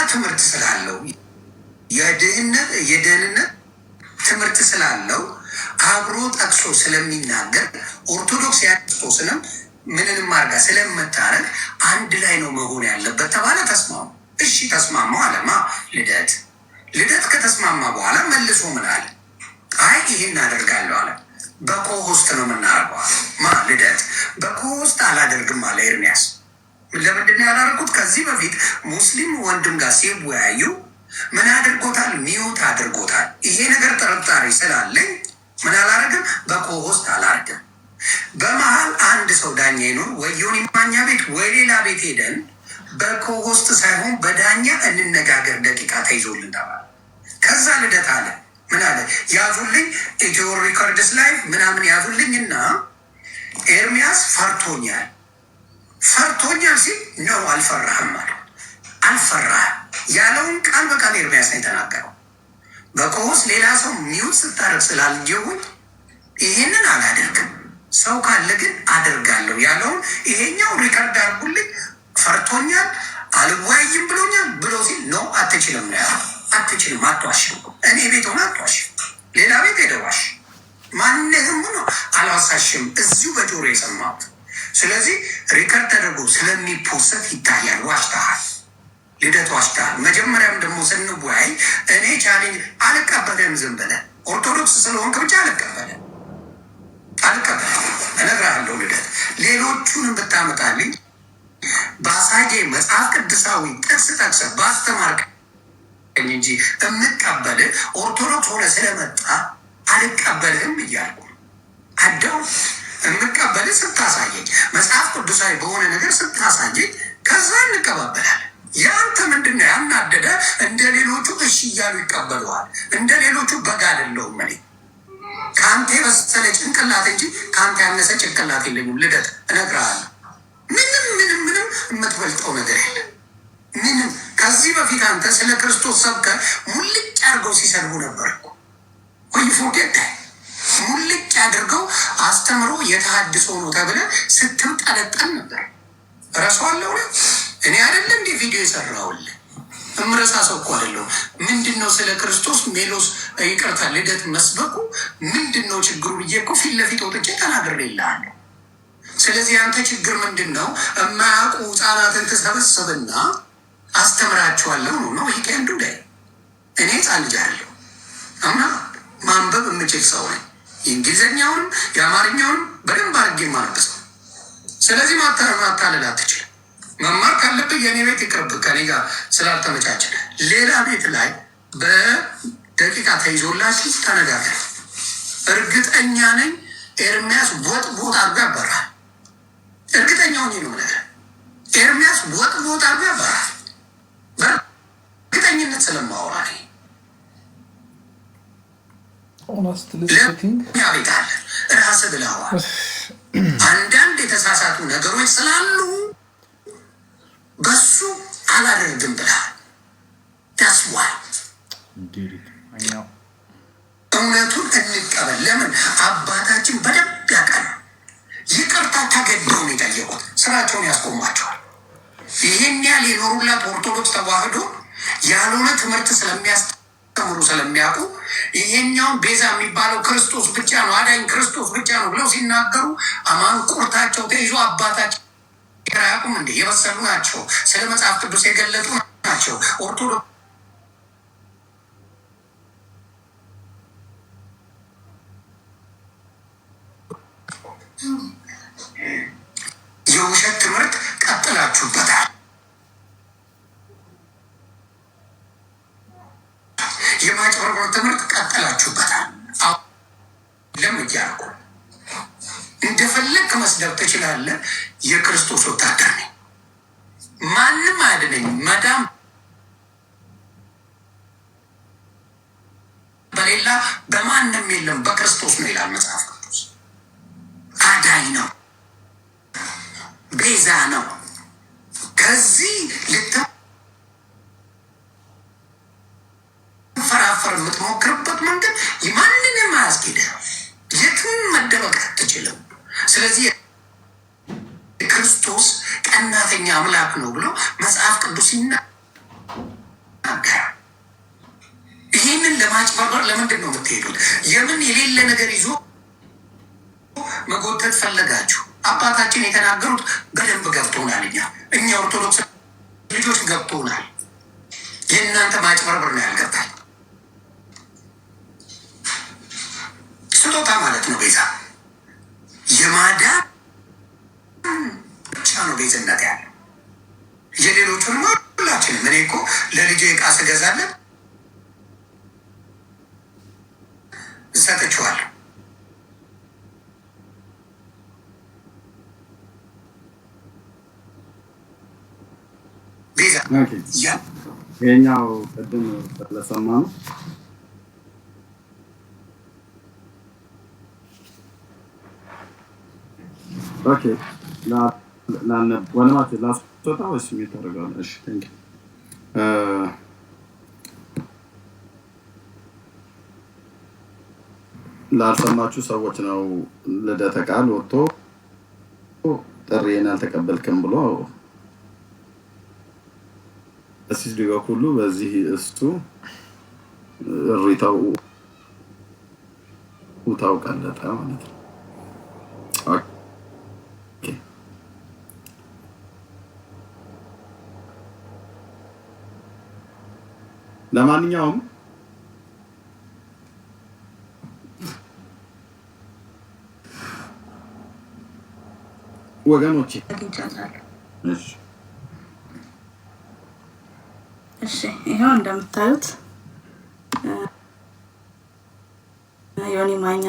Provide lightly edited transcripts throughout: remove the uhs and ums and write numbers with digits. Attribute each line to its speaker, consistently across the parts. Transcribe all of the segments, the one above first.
Speaker 1: ትምህርት ስላለው የደህንነት ትምህርት ስላለው አብሮ ጠቅሶ ስለሚናገር ኦርቶዶክስ ክርስቶስንም ምንንም አርጋ ስለምታረግ አንድ ላይ ነው መሆን ያለበት ተባለ። ተስማሙ። እሺ ተስማሙ አለማ ልደት ከተስማማ በኋላ መልሶ ምን አለ? አይ ይሄን አደርጋለሁ አለ። በኮሆስት ነው የምናደርገው አለ። ልደት በኮሆስት አላደርግም አለ ኤርሚያስ። ለምንድን ነው ያላደረጉት? ከዚህ በፊት ሙስሊም ወንድም ጋር ሲወያዩ ምን አድርጎታል? ሚውት አድርጎታል። ይሄ ነገር ጥርጣሬ ስላለኝ ምን አላረግም? በኮሆስት አላረግም። በመሀል አንድ ሰው ዳኛ ይኖር ወይ ዮኒ ማኛ ቤት ወይ ሌላ ቤት ሄደን በኮሆስት ሳይሆን በዳኛ እንነጋገር ደቂቃ ተይዞልን ተባለ። ከዛ ልደት አለ ምን አለ? ያዙልኝ ኢትዮ ሪኮርድስ ላይ ምናምን ያዙልኝ እና ኤርሚያስ ፈርቶኛል ሲል ነው አልፈራህም አለ። አልፈራህም ያለውን ቃል በቃል ኤርሚያስ ነው የተናገረው። በኮሆስት ሌላ ሰው ሚውት ስታደርግ ስላልጀውኝ ይሄንን አላደርግም፣ ሰው ካለ ግን አደርጋለሁ ያለውን ይሄኛው ሪከርድ አድርጉልኝ። ፈርቶኛል አልወያይም ብሎኛል ብሎ ሲል ነው አትችልም ነው ያለው። አትችልም፣ አትዋሽም። እኔ ቤት ሆነ አትዋሽም፣ ሌላ ቤት ሄደዋሽ ማንህም ነው አልዋሳሽም። እዚሁ በጆሮ የሰማሁት። ስለዚህ ሪከርድ ተደርጎ ስለሚፖሰት ይታያል። ዋሽተሃል፣ ልደት ዋሽተሃል። መጀመሪያም ደግሞ ስንወያይ እኔ ቻሌንጅ አልቀበለም። ዝም ብለህ ኦርቶዶክስ ስለሆንክ ብቻ አልቀበለም። እነግርሃለሁ ልደት፣ ሌሎቹንም ብታመጣልኝ በአሳጄ መጽሐፍ ቅዱሳዊ ጥቅስ ጠቅሰህ ባስተማርከኝ እንጂ የምቀበል ኦርቶዶክስ ሆነ ስለመጣ አልቀበልህም እያልኩ አዳው የምቀበል ስታሳየኝ፣ መጽሐፍ ቅዱሳዊ በሆነ ነገር ስታሳየኝ ከዛ እንቀባበላለን። ያንተ ምንድን ነው ያናደደ? እንደ ሌሎቹ እሺ እያሉ ይቀበለዋል። እንደ ሌሎቹ በግ አይደለሁም እኔ። ከአንተ የበሰለ ጭንቅላት እንጂ ከአንተ ያነሰ ጭንቅላት የለኝም። ልደት እነግርሃለሁ፣ ምንም የምትበልጠው ነገር የለም። ምንም ከዚህ በፊት አንተ ስለ ክርስቶስ ሰብከ ሙልጭ አድርገው ሲሰድቡ ነበር እኮ ወይ ፎርጌት ሙልጭ አድርገው አስተምሮ የተሃድሶ ነው ተብለ ስትምጠለጠን ነበር። ረሷለሁ እኔ አይደለም እንዲ ቪዲዮ የሰራውልህ እምረሳ ሰው እኮ አይደለሁ። ምንድን ነው ስለ ክርስቶስ ሜሎስ ይቅርታ ልደት መስበኩ ምንድን ነው ችግሩ ብዬ እኮ ፊት ለፊት ወጥቼ ተናግሬልሃለሁ። ስለዚህ አንተ ችግር ምንድን ነው? የማያውቁ ህፃናትን ትሰበስብና አስተምራቸዋለሁ ነው ይቀንዱ ላይ እኔ ህፃን ልጅ አይደለሁ እና ማንበብ የምችል ሰው ነኝ። የእንግሊዝኛውንም የአማርኛውንም በደንብ አድርጌ ማነብ ሰው። ስለዚህ ማታለል አትችልም። መማር ካለብህ የእኔ ቤት ይቅርብህ፣ ከኔ ጋር ስላልተመቻችን ሌላ ቤት ላይ በደቂቃ ተይዞላችሁ ተነጋገር። እርግጠኛ ነኝ ኤርሚያስ ወጥ ቦታ አድርጎ ያበራል። እርግጠኛ ሆኜ ነው ነገር ኤርሚያስ ወጥ ቦታ አድርጎ ያበራል። በእርግጠኝነት ስለማወራ ለእኛ ቤት አለ ራስህ ብለዋል። አንዳንድ የተሳሳቱ ነገሮች ስላሉ በሱ አላደርግም ብለሃል። ዳስዋይ እውነቱን እንቀበል። ለምን አባታችን በደንብ ያውቃል። ይቅርታ ተገደው ነው የጠየቁት። ስራቸውን ያስቆሟቸዋል። ይህን ያህል የኖሩላት ኦርቶዶክስ ተዋህዶ ያልሆነ ትምህርት ስለሚያስተምሩ ስለሚያውቁ ይሄኛውን ቤዛ የሚባለው ክርስቶስ ብቻ ነው፣ አዳኝ ክርስቶስ ብቻ ነው ብለው ሲናገሩ አማንቁርታቸው ተይዞ አባታቸው አያውቁም እንዴ? የበሰሉ ናቸው። ስለ መጽሐፍ ቅዱስ የገለጡ ናቸው። ኦርቶዶክስ የውሸት ትምህርት ቀጥላችሁበታል። የማጭበርበር ትምህርት ቀጥላችሁበታል። ለምን እያልኩ እንደፈለግ መስደብ ትችላለህ። የክርስቶስ ወታደር ነኝ። ማንም አያድነኝ። መዳም በሌላ በማንም የለም፣ በክርስቶስ ነው ይላል መጽሐፍ ቅዱስ። አዳኝ ነው፣ ቤዛ ነው። ከዚህ ልትፈራፈር የምትሞክርበት መንገድ ማንንም አያስኬድም። የትም መደበቅ አትችልም። ስለዚህ ክርስቶስ ቀናተኛ አምላክ ነው ብሎ መጽሐፍ ቅዱስ ይህንን ለማጭበርበር ለምንድን ነው የምትሄዱት? የምን የሌለ ነገር ይዞ መጎተት ፈለጋችሁ? አባታችን የተናገሩት በደንብ ገብቶናል። እኛ ኦርቶዶክስ ልጆች ገብቶናል። የእናንተ ማጭበርበር ነው ያልገባል። ስጦታ ማለት ነው ቤዛ፣ የማዳን ብቻ ነው ቤዝነት ያለ። የሌሎቹን ሁላችንም እኔ እኮ ለልጄ ዕቃ ስገዛለን ሰጥቼዋለሁ። ቤዛ
Speaker 2: ይሄኛው ቅድም ስለሰማ ነው። ኦኬ ወንድማት ላስወጣ ወይስ ምን ታደርጋለህ? እሺ ቴንክ ላልሰማችሁ ሰዎች ነው ልደተ ቃል ወጥቶ ጥሪዬን አልተቀበልክም ብሎ እዚህ ዲጋ ሁሉ በዚህ እስቱ እሪታው ቀለጠ ማለት ነው። ኦኬ ለማንኛውም ወገኖቼ
Speaker 3: እሺ ይሄው እንደምታዩት ዮኒ ማኛ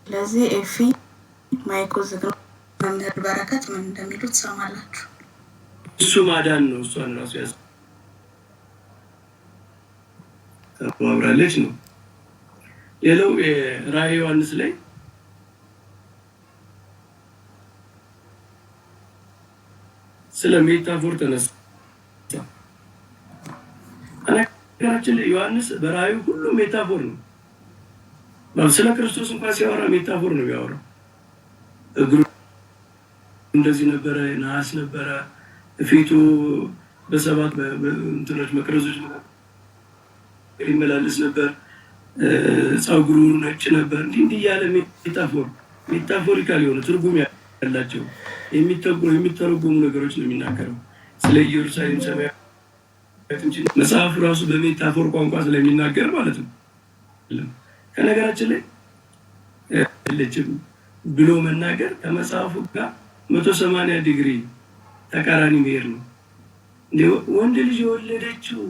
Speaker 3: ለዚህ ኤፊ ማይኩ ዝግ ነው። መምህር በረከት ምን እንደሚሉት ሰማላችሁ።
Speaker 4: እሱ ማዳን ነው። እሷን ራሱ ያዝ ተባብራለች ነው። ሌላው ራዕይ ዮሐንስ ላይ ስለ ሜታፎር ተነሳ። ነገራችን ላይ ዮሐንስ በራእዩ ሁሉ ሜታፎር ነው። ስለ ክርስቶስ እንኳን ሲያወራ ሜታፎር ነው የሚያወራው። እግሩ እንደዚህ ነበረ፣ ነሐስ ነበረ፣ ፊቱ በሰባት እንትኖች መቅረዞች ይመላለስ ነበር፣ ፀጉሩ ነጭ ነበር። እንዲህ እያለ ሜታፎሪካል የሆነ ትርጉም ያላቸው የሚተረጎሙ ነገሮች ነው የሚናገረው። ስለ ኢየሩሳሌም ሰማያ መጽሐፉ ራሱ በሜታፎር ቋንቋ ስለሚናገር ማለት ነው። ከነገራችን ላይ ልጅም ብሎ መናገር ከመጽሐፉ ጋር 180 ዲግሪ ተቃራኒ መሄድ ነው። እንዴ ወንድ ልጅ የወለደችው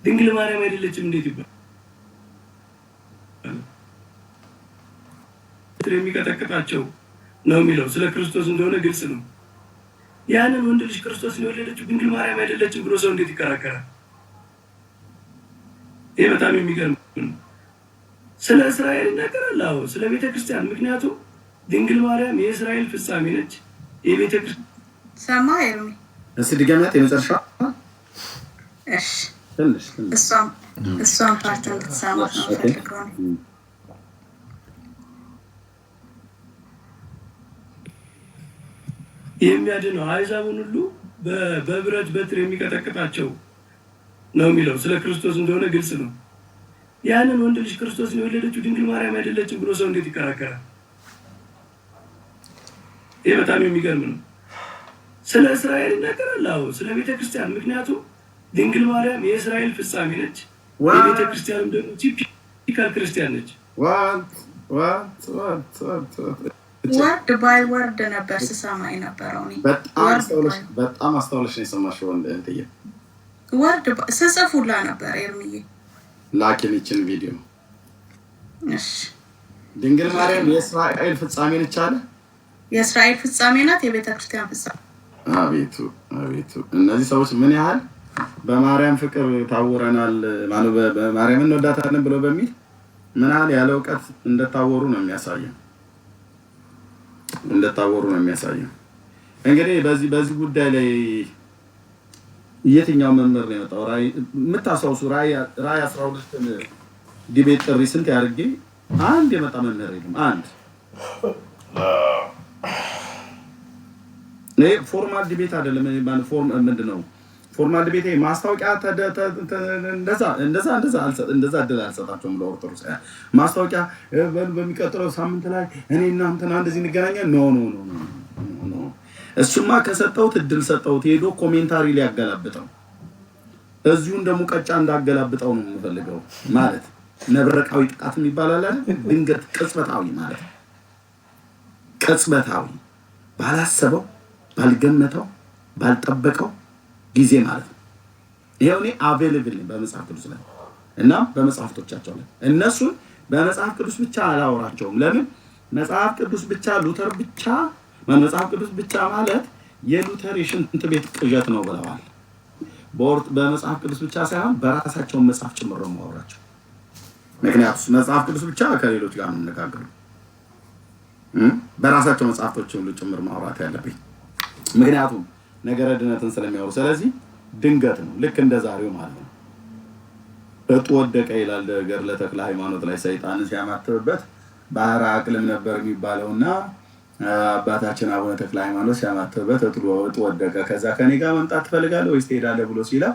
Speaker 4: ድንግል ማርያም አይደለችም እንዴት ይባላል? የሚቀጠቅጣቸው ነው የሚለው ስለ ክርስቶስ እንደሆነ ግልጽ ነው። ያንን ወንድ ልጅ ክርስቶስን የወለደችው ድንግል ማርያም አይደለችም ብሎ ሰው እንዴት ይከራከራል? ይሄ በጣም የሚገርም ነው። ስለ እስራኤል ይናገራል። አዎ ስለ ቤተ ክርስቲያን። ምክንያቱም ድንግል ማርያም የእስራኤል ፍጻሜ ነች። የቤተ ክርስቲያን
Speaker 3: ሰማ ይሩኝ
Speaker 2: እስቲ ድገሚያት የመጨረሻ
Speaker 3: እሺ እሷም ፓርት እንድትሰማ ነው ፈልገው
Speaker 4: የሚያድነው አሕዛብን ሁሉ በብረት በትር የሚቀጠቅጣቸው ነው የሚለው ስለ ክርስቶስ እንደሆነ ግልጽ ነው። ያንን ወንድ ልጅ ክርስቶስን የወለደችው ድንግል ማርያም አይደለችም ብሎ ሰው እንዴት ይከራከራል? ይሄ በጣም የሚገርም ነው። ስለ እስራኤል ይናገራል። አዎ ስለ ቤተ ክርስቲያን። ምክንያቱም ድንግል ማርያም የእስራኤል ፍጻሜ ነች። የቤተ ክርስቲያንም ደግሞ ቲፒካል ክርስቲያን ነች።
Speaker 3: ወርድ ባይ ወርድ ነበር ስሰማ የነበረው።
Speaker 2: በጣም አስተውለሽ ነው የሰማሽው። እንትዬ
Speaker 3: ወርድ ስጽፉላ ነበር ኤርሚዬ
Speaker 2: ላኪልኝ ቪዲዮ።
Speaker 3: እሺ
Speaker 2: ድንግል ማርያም የእስራኤል ፍጻሜ ነች አለ።
Speaker 3: የእስራኤል ፍጻሜ ናት፣ የቤተ ክርስቲያን ፍጻሜ።
Speaker 2: አቤቱ እነዚህ ሰዎች ምን ያህል በማርያም ፍቅር ታውረናል ማለት በማርያም እንወዳታለን ብለው በሚል ምን ያህል ያለ እውቀት እንደታወሩ ነው የሚያሳየው። እንግዲህ በዚህ ጉዳይ ላይ የትኛው መምህር ነው የመጣው? የምታስታውሱ ራዕይ 12ን ዲቤት ጥሪ ስንት ያድርጌ አንድ የመጣ መምህር የለም። አንድ ፎርማል ዲቤት አይደለም። ፎርም ምንድነው? ፎርማል ዲቤት ማስታወቂያ እንደዛ እድል አልሰጣቸውም። ለኦርቶዶክስ ማስታወቂያ በሚቀጥለው ሳምንት ላይ እኔ እናንተና እንደዚህ እንገናኛለን። ኖ እሱማ ከሰጠሁት እድል ሰጠሁት። ሄዶ ኮሜንታሪ ሊያገላብጠው እዚሁን ደግሞ ቀጫ እንዳገላብጠው ነው የምፈልገው። ማለት መብረቃዊ ጥቃት የሚባል አለ። ድንገት ቅጽበታዊ ማለት ቅጽበታዊ ባላሰበው ባልገመተው ባልጠበቀው ጊዜ ማለት ነው። ይሄው እኔ አቬሌብል ነኝ በመጽሐፍ ቅዱስ ላይ እና በመጽሐፍቶቻቸው ላይ እነሱን በመጽሐፍ ቅዱስ ብቻ አላወራቸውም። ለምን መጽሐፍ ቅዱስ ብቻ ሉተር ብቻ መጽሐፍ ቅዱስ ብቻ ማለት የሉተር የሽንት ቤት ቅዠት ነው ብለዋል። በመጽሐፍ ቅዱስ ብቻ ሳይሆን በራሳቸው መጽሐፍ ጭምር ነው ማወራቸው። ምክንያቱም መጽሐፍ ቅዱስ ብቻ ከሌሎች ጋር ነው የምንነጋገረው። በራሳቸው መጽሐፍቶች ሁሉ ጭምር ማውራት ያለብኝ ምክንያቱም ነገረ ድነትን ስለሚያወሩ። ስለዚህ ድንገት ነው ልክ እንደ ዛሬው ማለት ነው። እጡ ወደቀ ይላል ገድለ ተክለ ሃይማኖት ላይ ሰይጣን ሲያማትብበት ባህረ አቅልም ነበር የሚባለውና አባታችን አቡነ ተክለ ሃይማኖት ሲያማትብበት እጡ ወደቀ። ከዛ ከኔ ጋር መምጣት ትፈልጋለህ ወይስ ትሄዳለህ ብሎ ሲላ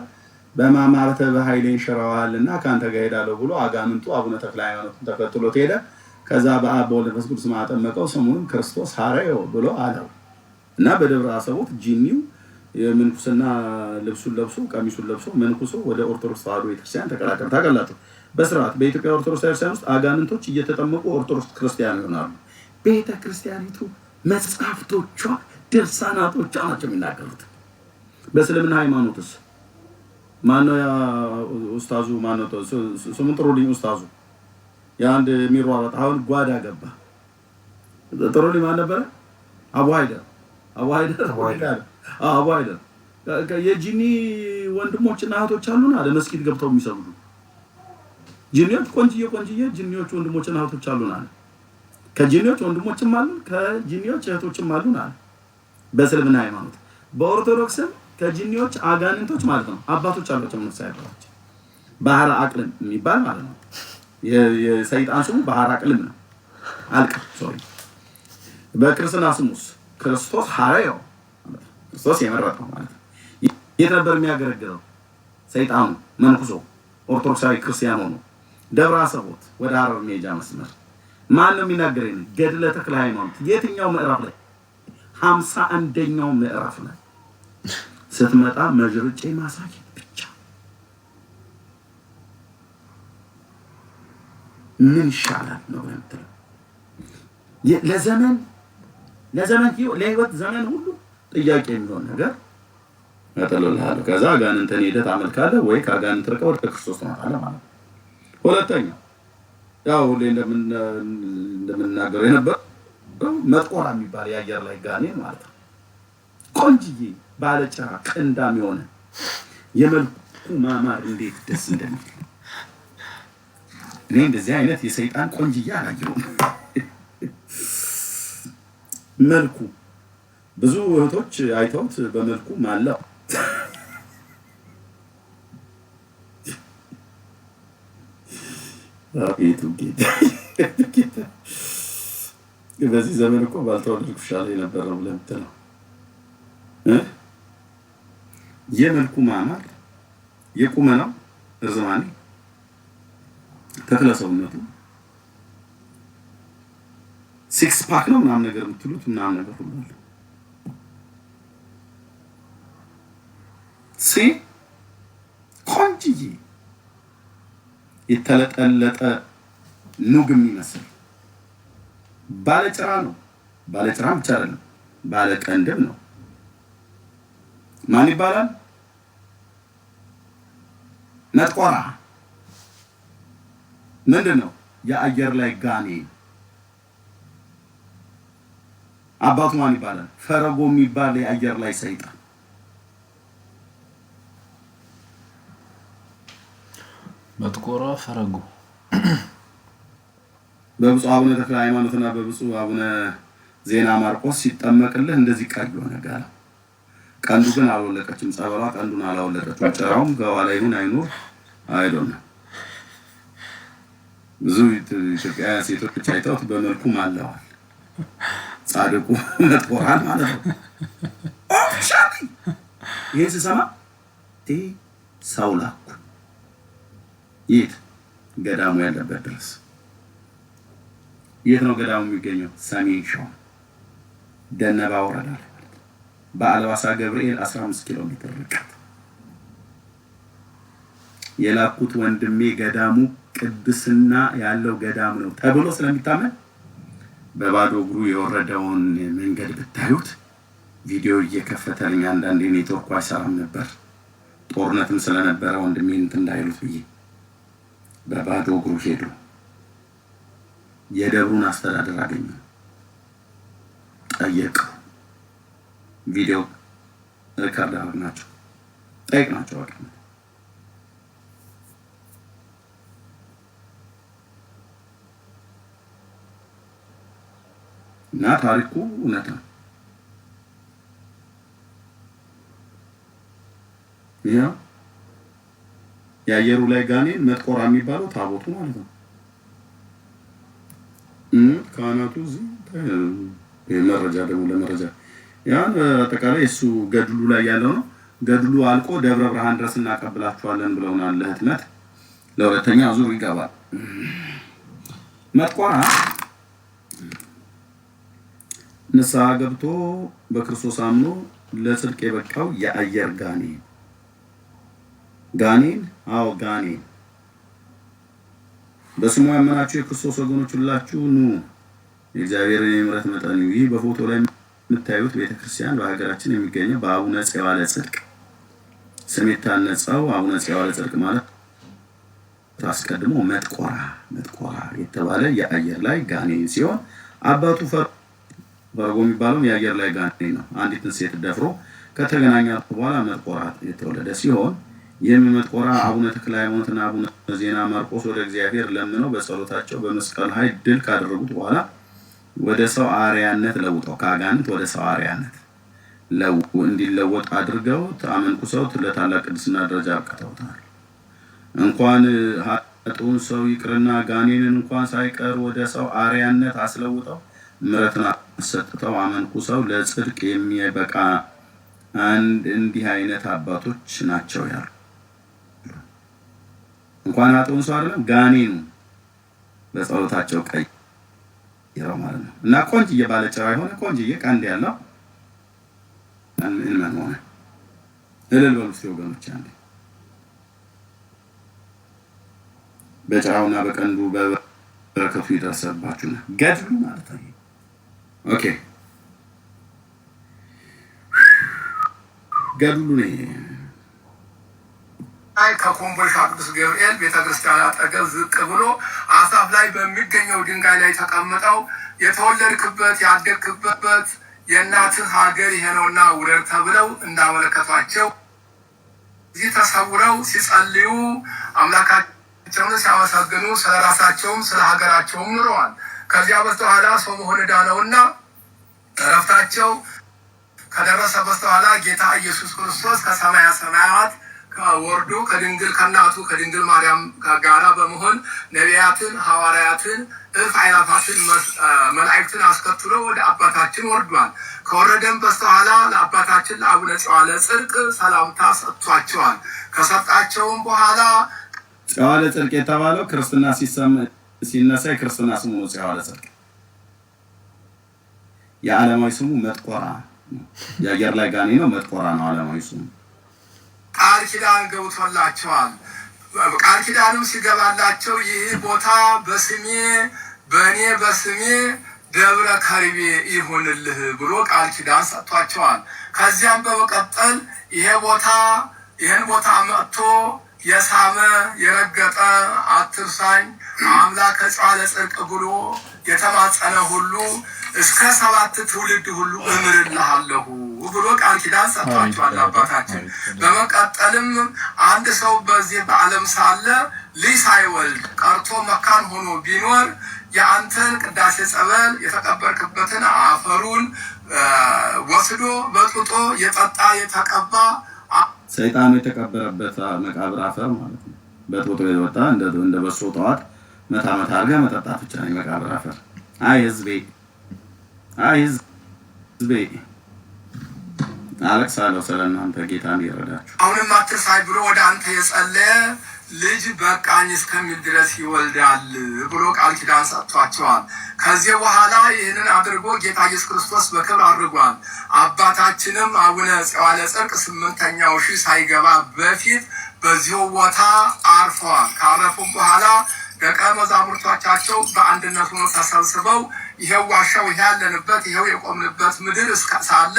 Speaker 2: በማማርተ በኃይሌን ሽረዋልና ካንተ ጋር ሄዳለሁ ብሎ አጋንንቱ አቡነ ተክለ ሃይማኖትን ተከትሎት ሄደ። ከዛ በአብ በወልድ በመንፈስ ቅዱስ ማጠመቀው ስሙንም ክርስቶስ ሐረዮ ብሎ አለው እና በደብረ አሰቦት ጂኒው የምንኩስና ልብሱን ለብሶ ቀሚሱን ለብሶ መንኩሶ ወደ ኦርቶዶክስ ተዋሕዶ ቤተክርስቲያን ተቀላቀለ። ታውቃላችሁ በስርዓት በኢትዮጵያ ኦርቶዶክስ ቤተክርስቲያን ውስጥ አጋንንቶች እየተጠመቁ ኦርቶዶክስ ክርስቲያን ይሆናሉ። ቤተክርስቲያኒቱ መጽሐፍቶቿ ድርሳናቶቿ ናቸው የሚናገሩት። በእስልምና ሃይማኖትስ ማነው ያ ኡስታዙ ማነው ስሙን ጥሩልኝ ኡስታዙ የአንድ የሚሯሯጥ አሁን ጓዳ ገባ ጥሩልኝ ማን ነበረ? አቡ ሃይደር የጂኒ ወንድሞችና እህቶች አሉን አለ መስጊድ ገብተው የሚሰግዱ ጂኒዎች ቆንጅዬ ጂኒዎች ወንድሞችና እህቶች አሉን አለ። ከጂኒዎች ወንድሞችም አሉን ከጂኒዎች እህቶችም አሉን አለ በእስልምና ሃይማኖት። በኦርቶዶክስም ከጂኒዎች አጋንንቶች ማለት ነው አባቶች አሏቸው። ምንሳይባቸው ባህረ አቅልም የሚባል ማለት ነው። የሰይጣን ስሙ ባህረ አቅልም ነው። ሶሪ በክርስትና ስሙስ ክርስቶስ ሐረዮ ክርስቶስ የመረጠው ማለት ነው። የት ነበር የሚያገለግለው? ሰይጣኑ መንኩሶ ኦርቶዶክሳዊ ክርስቲያን ሆኖ ደብረ አሰቦት ወደ ሐረር ሜጃ መስመር። ማን ነው የሚናገረኝ? ገድለ ተክለ ሃይማኖት የትኛው ምዕራፍ ላይ? 51ኛው ምዕራፍ ላይ ስትመጣ መዥርጬ ማሳየት ብቻ ምን ይሻላል ነው የምትለው። ለዘመን ለህይወት ዘመን ሁሉ ጥያቄ የሚሆን ነገር ያጠለልሃል። ከዛ አጋንንትን ሄደህ ታመልካለህ ወይ ከአጋንንት ርቀህ ወደ ክርስቶስ ትመጣለህ ማለት ነው። ሁለተኛ ያው ሁሌ እንደምናገረው የነበረው መጥቆራ የሚባል የአየር ላይ ጋኔን ማለት ነው። ቆንጅዬ ባለጭራ ቀንዳም የሆነ የመልኩ ማማር እንዴት ደስ እንደሚል እኔ እንደዚህ አይነት የሰይጣን ቆንጅዬ አላየሁም። መልኩ ብዙ እህቶች አይተውት በመልኩ ማለው በዚህ ዘመን እኮ ባልተወለድኩ ይሻለኝ ነበር ነው ብለህ የምትለው የመልኩ ማማር የቁመናው እርዝማኔ ተክለ ሰውነቱ ሲክስ ፓክ ነው ምናምን ነገር የምትሉት ምናምን ነገር ሁሉ አለ። ቆንጅዬ የተለጠለጠ ኑግ የሚመስል ባለጭራ ነው። ባለጭራ ብቻ አይደለም ባለቀንድም ነው። ማን ይባላል? መጥቆራ ምንድን ነው? የአየር ላይ ጋኔን። አባቱ ማን ይባላል? ፈረጎ የሚባል የአየር ላይ ሰይጣን።
Speaker 5: መጥቆራ ፈረጎ
Speaker 2: በብፁዕ አቡነ ተክለ ሃይማኖትና በብፁዕ አቡነ ዜና ማርቆስ ሲጠመቅልህ እንደዚህ ቀይ ሆነ ጋር ቀንዱ ግን አልወለቀችም። ጸበሏ ቀንዱን አላወለቀችም። ጭራውም ከኋላ ይሁን አይኖር አይዶና ብዙ ኢትዮጵያውያን ሴቶች አይተውት በመልኩ ማለዋል። ጻድቁ መጥቆራን ማለት ነው። ይሄን ስሰማ ሰው ላኩ። የት ገዳሙ ያለበት ድረስ። የት ነው ገዳሙ የሚገኘው? ሰሜን ሸዋ ደነባ ወረዳ ላይ በአልባሳ ገብርኤል 15 ኪሎ ሜትር ርቀት። የላኩት ወንድሜ ገዳሙ ቅድስና ያለው ገዳም ነው ተብሎ ስለሚታመን በባዶ እግሩ የወረደውን መንገድ ብታዩት ቪዲዮ እየከፈተልኝ አንዳንዴ ኔትወርኩ አይሰራም ነበር። ጦርነትም ስለነበረ ወንድሜ እንትን እንዳይሉት ብዬ በባዶ እግሩ ሄዱ። የደብሩን አስተዳደር አገኘው፣ ጠየቀው። ቪዲዮ ሪካርድ አድርገናቸው ጠይቅናቸው አቀ እና ታሪኩ እውነት ነው። ያ የአየሩ ላይ ጋኔን መጥቆራ የሚባለው ታቦቱ ማለት ነው። ካህናቱ እዚህ መረጃ ደግሞ ለመረጃ ያን አጠቃላይ እሱ ገድሉ ላይ ያለው ነው። ገድሉ አልቆ ደብረ ብርሃን ድረስ እናቀብላችኋለን ብለውናል። ለህትመት ለሁለተኛ ዙር ይገባል። መጥቆራ ንስሐ ገብቶ በክርስቶስ አምኖ ለጽድቅ የበቃው የአየር ጋኔን ጋኔን በስሙ ያመናችሁ የክርስቶስ ወገኖች ሁላችሁ ኑ የእግዚአብሔር የምሕረት መጠን ይህ በፎቶ ላይ የምታዩት ቤተክርስቲያን በሀገራችን የሚገኘው በአቡነ ፄዋለ ጽድቅ ስም የታነጸው አቡነ ፄዋለ ጽድቅ ማለት አስቀድሞ መጥቆራ የተባለ የአየር ላይ ጋኔን ሲሆን አባቱ ፈርጎ የሚባለው የአየር ላይ ጋኔን ነው። አንዲትን ሴት ደፍሮ ከተገናኛት በኋላ መጥቆራ የተወለደ ሲሆን ይህም መጥቆራ አቡነ ተክለ ሃይማኖትና አቡነ ዜና ማርቆስ ወደ እግዚአብሔር ለምነው በጸሎታቸው በመስቀል ኃይል ድል ካደረጉት በኋላ ወደ ሰው አርያነት ለውጠው ከአጋንንት ወደ ሰው አርያነት እንዲለወጥ አድርገው አመንኩሰው ለታላቅ ቅድስና ደረጃ አብቅተውታል። እንኳን ኃጥኡን ሰው ይቅርና ጋኔንን እንኳን ሳይቀር ወደ ሰው አርያነት አስለውጠው ምሕረትን አሰጥተው አመንኩሰው ለጽድቅ የሚበቃ እንዲህ አይነት አባቶች ናቸው ያሉ። እንኳን ኃጥኡን ሰው አይደለም ጋኔኑ በጸሎታቸው ቀይረው ማለት ነው። እና ቆንጅዬ ባለጭራ የሆነ ቆንጅዬ ቀንድ ያለው ምን ሆነ? እልል በሉ እስኪ ወገኖች አንዴ። በጭራውና በቀንዱ በረከቱ ይደርሰባችሁና ገድሉ ማለት ነው። ኦኬ ገድሉ ነው።
Speaker 1: ከኮምቦልቻ ቅዱስ ገብርኤል ቤተክርስቲያን አጠገብ ዝቅ ብሎ አሳፍ ላይ በሚገኘው ድንጋይ ላይ ተቀምጠው የተወለድክበት ያደግክበት የእናትህ ሀገር ይሄ ነውና ውረድ ተብለው እንዳመለከቷቸው እዚህ ተሰውረው ሲጸልዩ አምላካቸውን ሲያመሰግኑ ስለ ራሳቸውም ስለ ሀገራቸውም ኑረዋል። ከዚያ በስተኋላ ሰው መሆን ዕዳ ነውና እረፍታቸው ከደረሰ በስተኋላ ጌታ ኢየሱስ ክርስቶስ ከሰማያ ሰማያት ወርዶ ከድንግል ከእናቱ ከድንግል ማርያም ጋራ በመሆን ነቢያትን፣ ሐዋርያትን፣ እልፍ አእላፋትን መላእክትን አስከትሎ ወደ አባታችን ወርዷል። ከወረደም በስተኋላ ለአባታችን ለአቡነ ፄዋለ ጽድቅ ሰላምታ ሰጥቷቸዋል። ከሰጣቸውም በኋላ
Speaker 2: ፄዋለ ጽድቅ የተባለው ክርስትና ሲነሳ የክርስትና ስሙ ነው። ፄዋለ ጽድቅ የዓለማዊ ስሙ መጥቆራ ነው። የአየር ላይ ጋኔን ነው። መጥቆራ ነው ዓለማዊ ስሙ።
Speaker 1: ቃል ኪዳን ገብቶላቸዋል። ቃል ኪዳንም ሲገባላቸው ይህ ቦታ በእኔ በስሜ ደብረ ከርቤ ይሁንልህ ብሎ ቃል ኪዳን ሰጥቷቸዋል። ከዚያም በመቀጠል ይህን ቦታ መጥቶ የሳመ የረገጠ አትርሳኝ አምላከ ፄዋለ ጽድቅ ብሎ የተማጸነ ሁሉ እስከ 7 ትውልድ ሁሉ እምርልሃለሁ ብሎ ቃል ኪዳን ሰጥቷቸዋል አባታችን። በመቀጠልም አንድ ሰው በዚህ በዓለም ሳለ ልጅ ሳይወልድ ቀርቶ መካን ሆኖ ቢኖር የአንተን ቅዳሴ ጸበል የተቀበርክበትን አፈሩን ወስዶ በጥጦ የጠጣ የተቀባ
Speaker 2: ሰይጣኑ የተቀበረበት መቃብር አፈር ማለት ነው። በጥጦ የወጣ እንደ በሶ ጠዋት መታ አድርገህ መጠጣት ብቻ ነው መቃብር አፈር። አይ ህዝቤ አለቅሳለሁ ስለእናንተ ጌታ እንዲረዳችሁ።
Speaker 6: አሁንም አትርሳይ ብሎ ወደ አንተ የጸለየ ልጅ በቃኝ እስከሚል ድረስ ይወልዳል ብሎ ቃል ኪዳን ሰጥቷቸዋል። ከዚህ በኋላ ይህንን አድርጎ ጌታ ኢየሱስ ክርስቶስ በክብር አድርጓል። አባታችንም አቡነ ፄዋለ ጽድቅ 8ኛው ሺህ ሳይገባ በፊት በዚሁ ቦታ አርፈዋል። ካረፉም በኋላ ደቀ መዛሙርቶቻቸው በአንድነት ሆነው ተሰብስበው ይሄው ዋሻው ይሄ ያለንበት ይሄው የቆምንበት ምድር ሳለ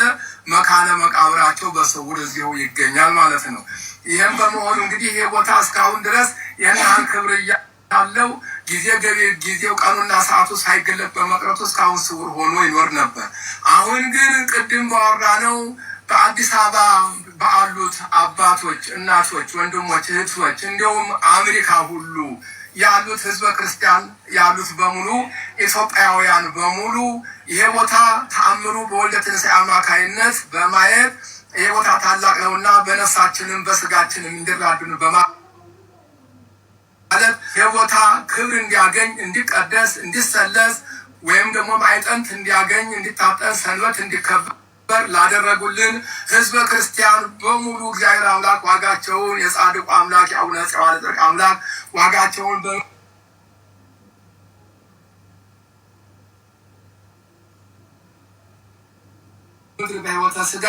Speaker 6: መካነ መቃብራቸው በስውር እዚሁ ይገኛል ማለት ነው። ይህም በመሆኑ እንግዲህ ይሄ ቦታ እስካሁን ድረስ ይህን ያህል ክብር ያለው ጊዜው ቀኑና ሰዓቱ ሳይገለጥ በመቅረቱ እስካሁን ስውር ሆኖ ይኖር ነበር። አሁን ግን ቅድም ባወራነው በአዲስ አበባ ባሉት አባቶች፣ እናቶች፣ ወንድሞች፣ እህቶች እንዲሁም አሜሪካ ሁሉ ያሉት ህዝበ ክርስቲያን ያሉት በሙሉ ኢትዮጵያውያን በሙሉ ይሄ ቦታ ተአምሩ በወልደ ትንሣኤ አማካይነት በማየት ይሄ ቦታ ታላቅ ነውና በነፍሳችንም በስጋችንም እንዲራዱን በማለት ይሄ ቦታ ክብር እንዲያገኝ እንዲቀደስ እንዲሰለስ ወይም ደግሞ ማዕጠንት እንዲያገኝ እንዲታጠን ሰንበት እንዲከበር ላደረጉልን ህዝበ ክርስቲያን በሙሉ እግዚአብሔር አምላክ ዋጋቸውን የጻድቁ አምላክ የአቡነ ፄዋለ ጽድቅ አምላክ ዋጋቸውን በሕይወተ ሥጋ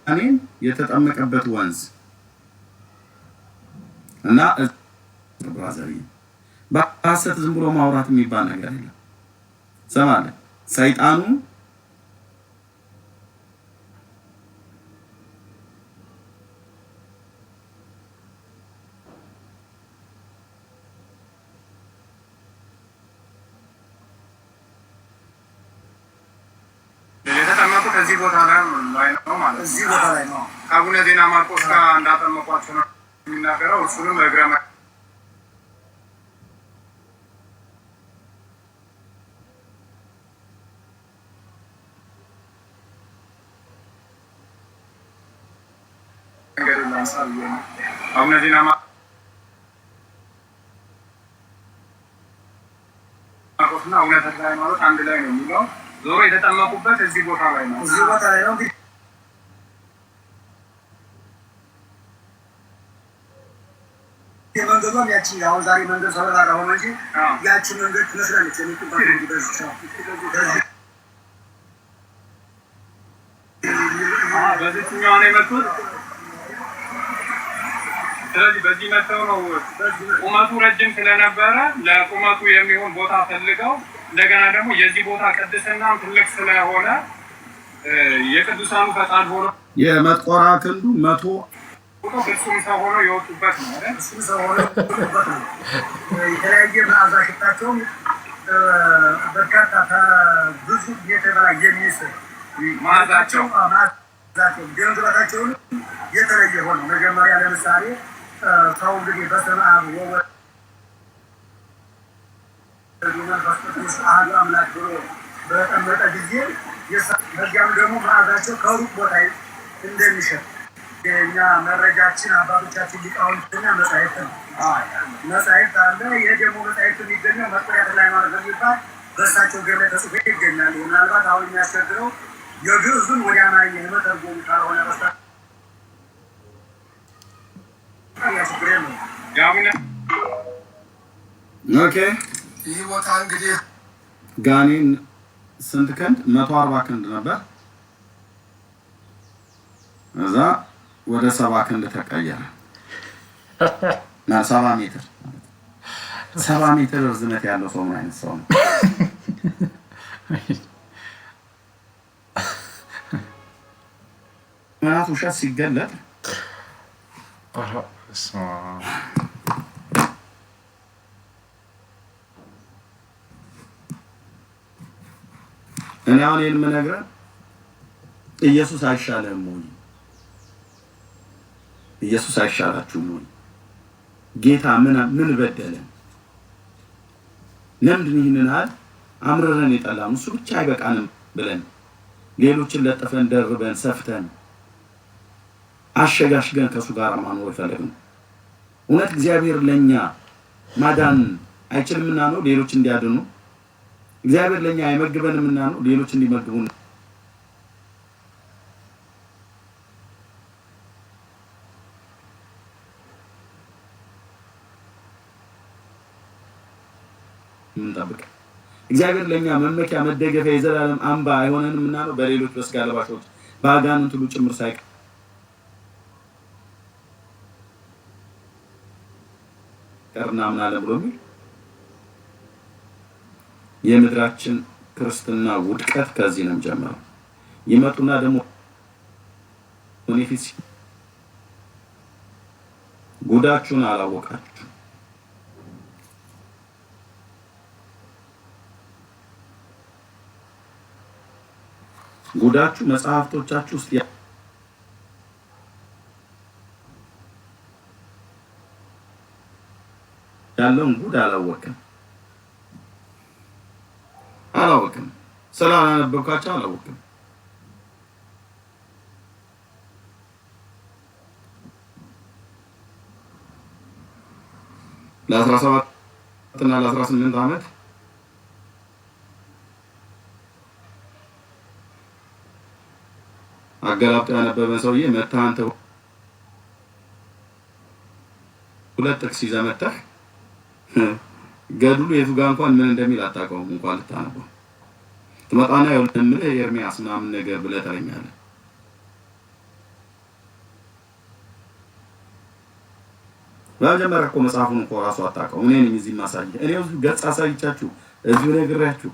Speaker 2: እኔን የተጠመቀበት ወንዝ እና ብራዘር በሐሰት ዝም ብሎ ማውራት የሚባል ነገር የለም። ሰማለህ? ሰይጣኑ
Speaker 6: የተጠመቁት እዚህ ቦታ ላይ ነው ማለት እዚህ ቦታ ላይ ነው። አቡነ ዜና ማርቆስ ጋር እንዳጠመቋቸው ነው የሚናገረው። እሱንም እግረ አቡነ ዜና ማርቆስና አቡነ ተክለ ሃይማኖት አንድ ላይ ነው የሚለው። ዞሮ የተጠመቁበት እዚህ ቦታ ላይ ነው። እዚህ ቦታ ላይ ነው። መንገዷም ያቺ አሁን ዛሬ መንገድ ሰራ ሆነ እንጂ ያቺ መንገድ ትመስላለች። በዚህኛው ነው የመጡት። ስለዚህ በዚህ መተው ነው ቁመቱ ረጅም ስለነበረ ለቁመቱ የሚሆን ቦታ ፈልገው እንደገና ደግሞ የዚህ ቦታ ቅድስና ትልቅ ስለሆነ የቅዱሳኑ ፈቃድ ሆኖ
Speaker 2: የመጥቆራ ክንዱ 100
Speaker 6: እሱም ሰው ሆኖ የወጡበት ነው አይደል? እሱም ሰው ሆኖ የወጡበት ነው። የተለያየ መዓዛ ሽታቸውም በርካታ ብዙ የተበላይ የሚስብ መዓዛቸው ገንዘባቸውን የተለየ ሆነ። መጀመሪያ ለምሳሌ ሰው እንግዲህ በስመ አብ ወወልድ ወመንፈስ ቅዱስ አሐዱ አምላክ ብሎ በጠመቀ ጊዜ በዚያም ደግሞ መዓዛቸው ከሩቅ ቦታ እንደሚሸጥ የእኛ መረጃችን አባቶቻችን ሊቃውንትና መጻሕፍት ነው። መጻሕፍት አለ። ይህ ደግሞ መጻሕፍት የሚገኘው መጥቆሪያ ተክለ ሃይማኖት በሚባል በእሳቸው ገር ላይ ተጽፎ ይገኛል። ምናልባት አሁን የሚያስቸግረው የግዕዙን ወደ አማርኛ የመተርጎሙ ካልሆነ በስተቀር ያስቸግረ ነው።
Speaker 2: ኦኬ።
Speaker 6: ይህ ቦታ እንግዲህ
Speaker 2: ጋኔን ስንት ክንድ? 140 ክንድ ነበር። እዛ ወደ 70 ክንድ ተቀየረ። 70 ሜትር 70 ሜትር ርዝመት ያለው ሰው ምን አይነት ሰው ነው? ምናት ውሸት ሲገለጥ እኔ አሁን ይሄን የምነግርህ ኢየሱስ አይሻልም ወይ? ኢየሱስ አይሻላችሁም ወይ? ጌታ ምን በደለን? ለምንድን ይህንን አምረረን የጠላን? እሱ ብቻ አይበቃንም ብለን ሌሎችን ለጥፈን ደርበን ሰፍተን አሸጋሽገን ከሱ ጋር ማኖር ፈለግን። እውነት እግዚአብሔር ለኛ ማዳን አይችልምና ነው ሌሎች እንዲያድኑ? እግዚአብሔር ለኛ አይመግበንምና ነው ሌሎች እንዲመግቡን? ምን ጠብቅ? እግዚአብሔር ለኛ መመኪያ መደገፊያ የዘላለም አምባ አይሆነንምና ነው በሌሎች በስጋ ለባሾች በአጋንንት ሁሉ ጭምር ሳይቀር እናምናለን ብሎ የሚል የምድራችን ክርስትና ውድቀት ከዚህ ነው ጀመረው። ይመጡና ደግሞ ኦኔፊስ ጉዳችሁን አላወቃችሁ ጉዳችሁ መጽሐፍቶቻችሁ ውስጥ ያለውን ጉድ አላወቅም ስላላነበብካቸው አላወቅም። ለ17 እና ለ18 ዓመት አገላብጦ ያነበበን ሰውዬ መተህ አንተ ሁለት ጥቅስ ይዘህ መተህ ገድሉ የቱ ጋር እንኳን ምን እንደሚል አታውቀውም እንኳን ልታነበው ትመጣና የምልህ ኤርሚያስ ምናምን ነገር ብለህ ተረኛለህ። በመጀመሪያ እኮ መጽሐፉን እኮ ራሱ አታውቀውም። እኔ ነኝ እዚህ ማሳየህ። እኔ ገጽ አሳይቻችሁ እዚሁ ነግሬያችሁ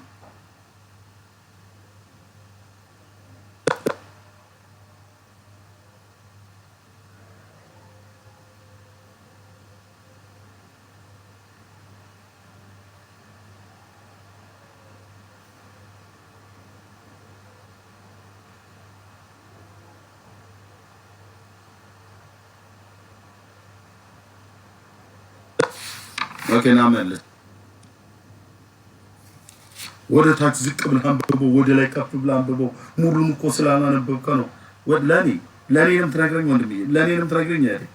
Speaker 2: ኦኬና መልስ ወደ ታች ዝቅ ብለህ አንብበው፣ ወደ ላይ ከፍ ብለህ አንብበው። ሙሉን እኮ ስላላነበብከው ነው። ለኔንም ትነግረኝ ወንድምዬ፣ ለኔንም ትነግረኝ አይደል?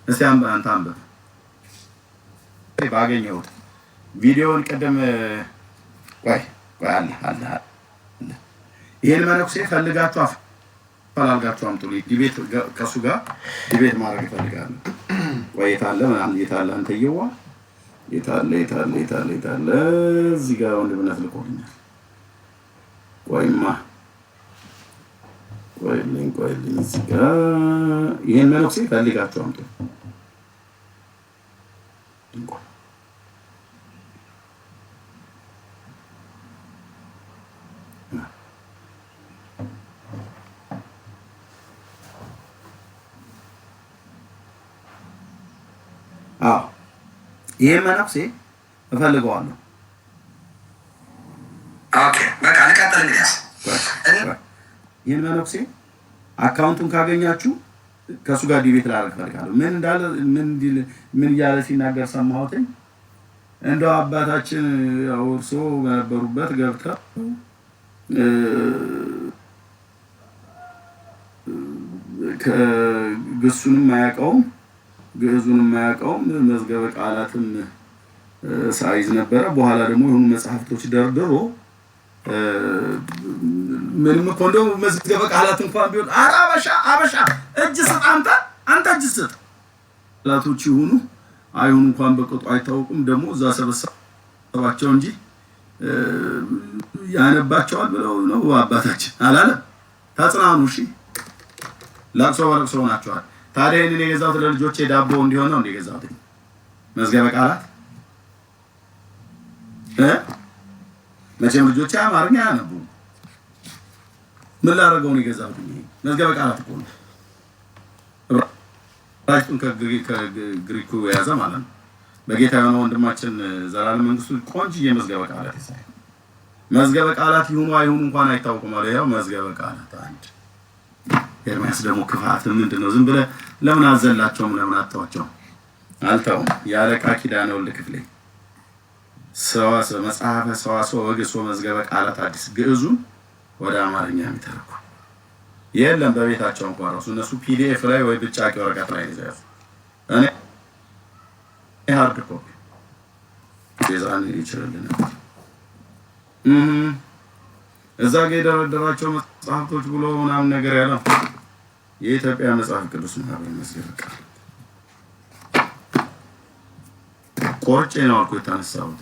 Speaker 2: እስቲ አንተ አንብብ። ባገኘሁት ቪዲዮውን ቀደም ቆይ አለ ይሄን መነኩሴ ፈልጋችሁ ፈላልጋችሁ አምጡልኝ። ዲቤት ከሱ ጋር ዲቤት ማድረግ ይፈልጋሉ። ወይ የታለ አንተየዋ የታለ እዚህ ጋር ወንድምነት ልቆኛል። ቆይልኝ እዚህ ጋር ይሄን መነኩሴ ፈልጋችሁ አምጡ። ይሄ መነኩሴ እፈልገዋለሁ።
Speaker 1: ኦኬ በቃ ልቀጥል። እንግዲያስ
Speaker 2: ይሄን መነኩሴ አካውንቱን ካገኛችሁ ከሱ ጋር ዲቤት ላደርግ እፈልጋለሁ። ምን እያለ ሲናገር ሰማሁትኝ። እንደው አባታችን እርሶ በነበሩበት ገብተው ከግሱንም አያውቀውም ግዕዙንም አያውቀውም መዝገበ ቃላትም ሳይዝ ነበረ። በኋላ ደግሞ የሆኑ መጽሐፍቶች ደርድሮ ምንም እኮ እንደው መዝገበ ቃላት እንኳን ቢሆን አበሻ እጅ ስጥ አንተ እጅ ስጥ ቃላቶች ይሁኑ አይሁኑ እንኳን በቅጡ አይታወቁም። ደግሞ እዛ ሰበሰባቸው እንጂ ያነባቸዋል ብለው ነው አባታችን አላለም። ተጽናኑ እሺ፣ ለቅሶ ናቸዋል። ታዲያ እኔ የገዛሁት ለልጆቼ ዳቦ እንዲሆን ነው የገዛሁት መዝገበ ቃላት መቼም ልጆቼ አማርኛ ያነቡ ምን ላደርገው ነው የገዛሁት? መዝገበ ቃላት እኮ ነው። ዕብራይስጡን ከግሪኩ የያዘ ማለት ነው። በጌታ የሆነ ወንድማችን ዘላለም መንግስቱ ቆንጆዬ መዝገበ ቃላት ይሳይ መዝገበ ቃላት ይሁኑ አይሁኑ እንኳን አይታወቁም አለ። ያው መዝገበ ቃላት አንድ ኤርሚያስ ደግሞ ክፋት ምንድነው? ዝም ብለህ ለምን አዘላቸውም? ለምን አታዋቸው? አልተውም። የአለቃ ኪዳነ ወልድ ክፍሌ ሰዋስው መጽሐፈ ሰዋስው ወግሶ መዝገበ ቃላት አዲስ ግዕዙን ወደ አማርኛ የሚተረኩ የለም በቤታቸው እንኳን ራሱ እነሱ ፒዲኤፍ ላይ ወይ ብጫቂ ወረቀት ላይ ይዘው እኔ ሃርድ ኮፒ ዲዛይን ይችላልና እዛ ጋር የደረደራቸው መጽሐፍቶች ብሎ ምናምን ነገር ያለው የኢትዮጵያ መጽሐፍ ቅዱስ ማህበር መዝገበ ቃላት ቆርጬ ነው አልኩ የተነሳሁት።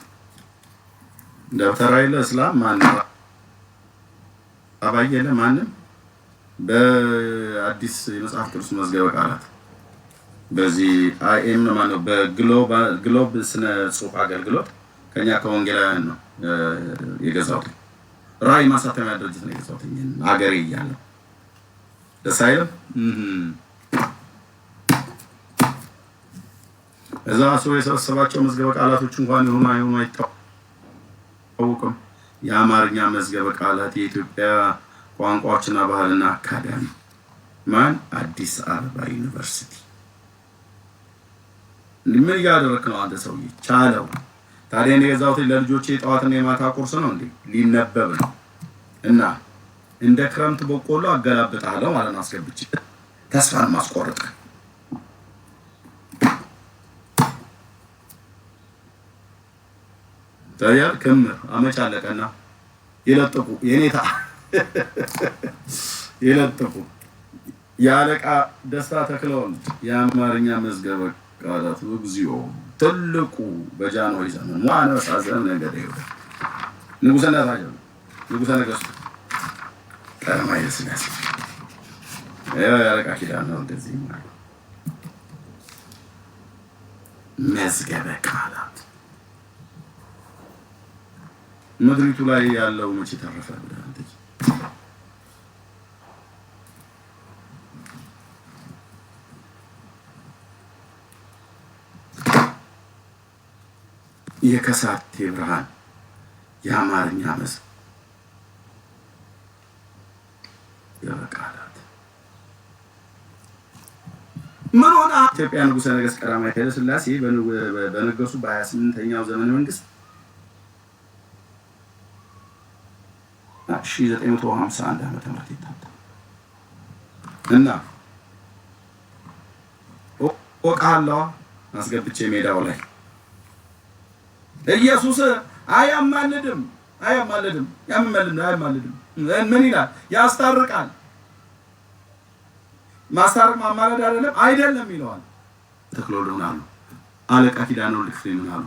Speaker 2: ደብተራ የለ እስላም ማንም አባይ የለ ማንም በአዲስ የመጽሐፍ ቅዱስ መዝገበ ቃላት በዚህ አይኤም ማነው በግሎብ ስነ ጽሑፍ አገልግሎት ከኛ ከወንጌላውያን ነው የገዛሁት። ራዕይ ማሳተሚያ ድርጅት ነው የገዛሁት አገሬ እያለሁ ደስ አይልም። እዛ ሰው የሰበሰባቸው መዝገበ ቃላቶች እንኳን የሆኑ አይሆኑ አይታወቅም። የአማርኛ መዝገበ ቃላት የኢትዮጵያ ቋንቋዎችና ባህልና አካዳሚ ማን አዲስ አበባ ዩኒቨርሲቲ። ምን ያደረክ ነው አንተ ሰውዬ? ቻለው ታዲያ እኔ የገዛሁት ለልጆቼ የጠዋትና የማታ ቁርስ ነው እንዴ? ሊነበብ ነው እና እንደ ክረምት በቆሎ አገላብጣለሁ ማለት ነው። አስገብቼ ተስፋን ማስቆርጥ ታዲያ ክምር አመጫለቀና ይለጥቁ የኔታ ይለጥቁ የአለቃ ደስታ ተክለውን የአማርኛ መዝገበ ቃላት እግዚኦ ትልቁ በጃንሆይ ዘመን ዋናው ሳዘን ነገር ይወጣ ንጉሠ ነገሥቱ ቀዳማዊ ኃይለ ሥላሴ የአለቃ ኪዳነ ወልድ እንደዚህ ማለት መዝገበ ቃላት ምድሪቱ ላይ ያለው መቼ ተረፈ ብለህ አንተ የከሳቴ ብርሃን የአማርኛ መዝገበ ቃላት ምን ሆነ? ኢትዮጵያ ንጉሠ ነገሥት ቀዳማዊ ኃይለ ሥላሴ በነገሱ በ28ኛው ዘመነ መንግስት 1951 ዓመተ ምህረት ይታተም እና ወቃላው አስገብቼ ሜዳው ላይ ኢየሱስ አያማልድም ምን ይላል? ያስታርቃል። ማስታረቅ ማማለድ አይደለም ይለዋል። ተክሎልኝ አሉ አለቃ ኪዳነ ወልድ ክፍሌ ምን አሉ?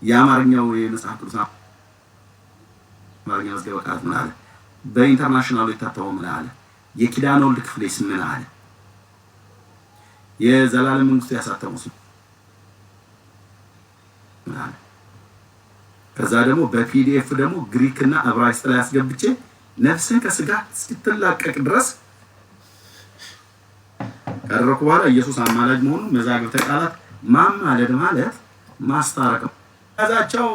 Speaker 2: የአማርኛው የመጽሐፍ ቅዱስ አማርኛ መዝገበ ቃላት ምን አለ? በኢንተርናሽናል የታተመው ምን አለ? የኪዳነ ወልድ ክፍሌስ ምን አለ? የዘላለም መንግስቱ ያሳተመው ምን አለ? ከዛ ደግሞ በፒዲኤፍ ደግሞ ግሪክ እና ዕብራይስጥ ላይ አስገብቼ ነፍስን ከስጋ እስክትላቀቅ ድረስ ካደረኩ በኋላ ኢየሱስ አማላጅ መሆኑን መዛግብተ ቃላት ማማለድ ማለት ማስታረቅ ያዛቸው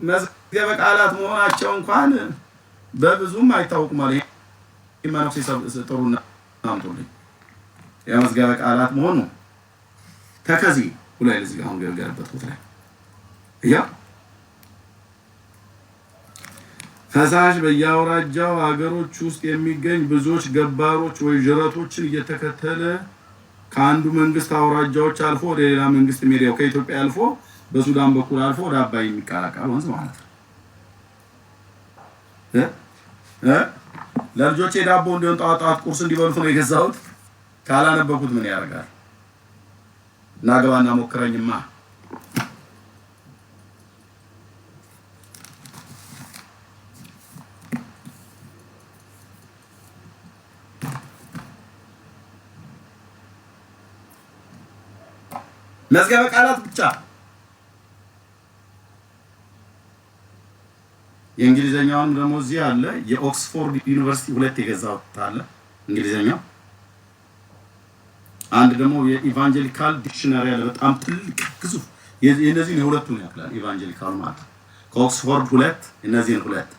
Speaker 2: መዝገበ ቃላት መሆናቸው እንኳን በብዙም አይታወቁም ማለት ኢማኖስ ጥሩና አምጡልኝ የመዝገበ ቃላት መሆኑ ተከዚ ሁላይ ለዚህ አሁን ገርገርበት ቦታ ላይ ያ ፈሳሽ በየአውራጃው ሀገሮች ውስጥ የሚገኝ ብዙዎች ገባሮች ወይ ጅረቶችን እየተከተለ ከአንዱ መንግስት አውራጃዎች አልፎ ወደ ሌላ መንግስት ሜዲያው ከኢትዮጵያ አልፎ በሱዳን በኩል አልፎ ወደ አባይ የሚቀላቀል ወንዝ ማለት ነው። ለልጆቼ ዳቦ እንዲሆን ጣጣት ቁርስ እንዲበሉት ነው የገዛሁት። ካላነበኩት ምን ያደርጋል? ናገባና ሞክረኝማ መዝገበ ቃላት ብቻ የእንግሊዘኛውን ደግሞ እዚህ አለ። የኦክስፎርድ ዩኒቨርሲቲ ሁለት የገዛሁት አለ እንግሊዘኛው። አንድ ደግሞ የኢቫንጀሊካል ዲክሽነሪ አለ በጣም ትልቅ ግዙፍ። የነዚህን የሁለቱን ያክላል ኢቫንጀሊካል ማለት ከኦክስፎርድ ሁለት እነዚህን ሁለት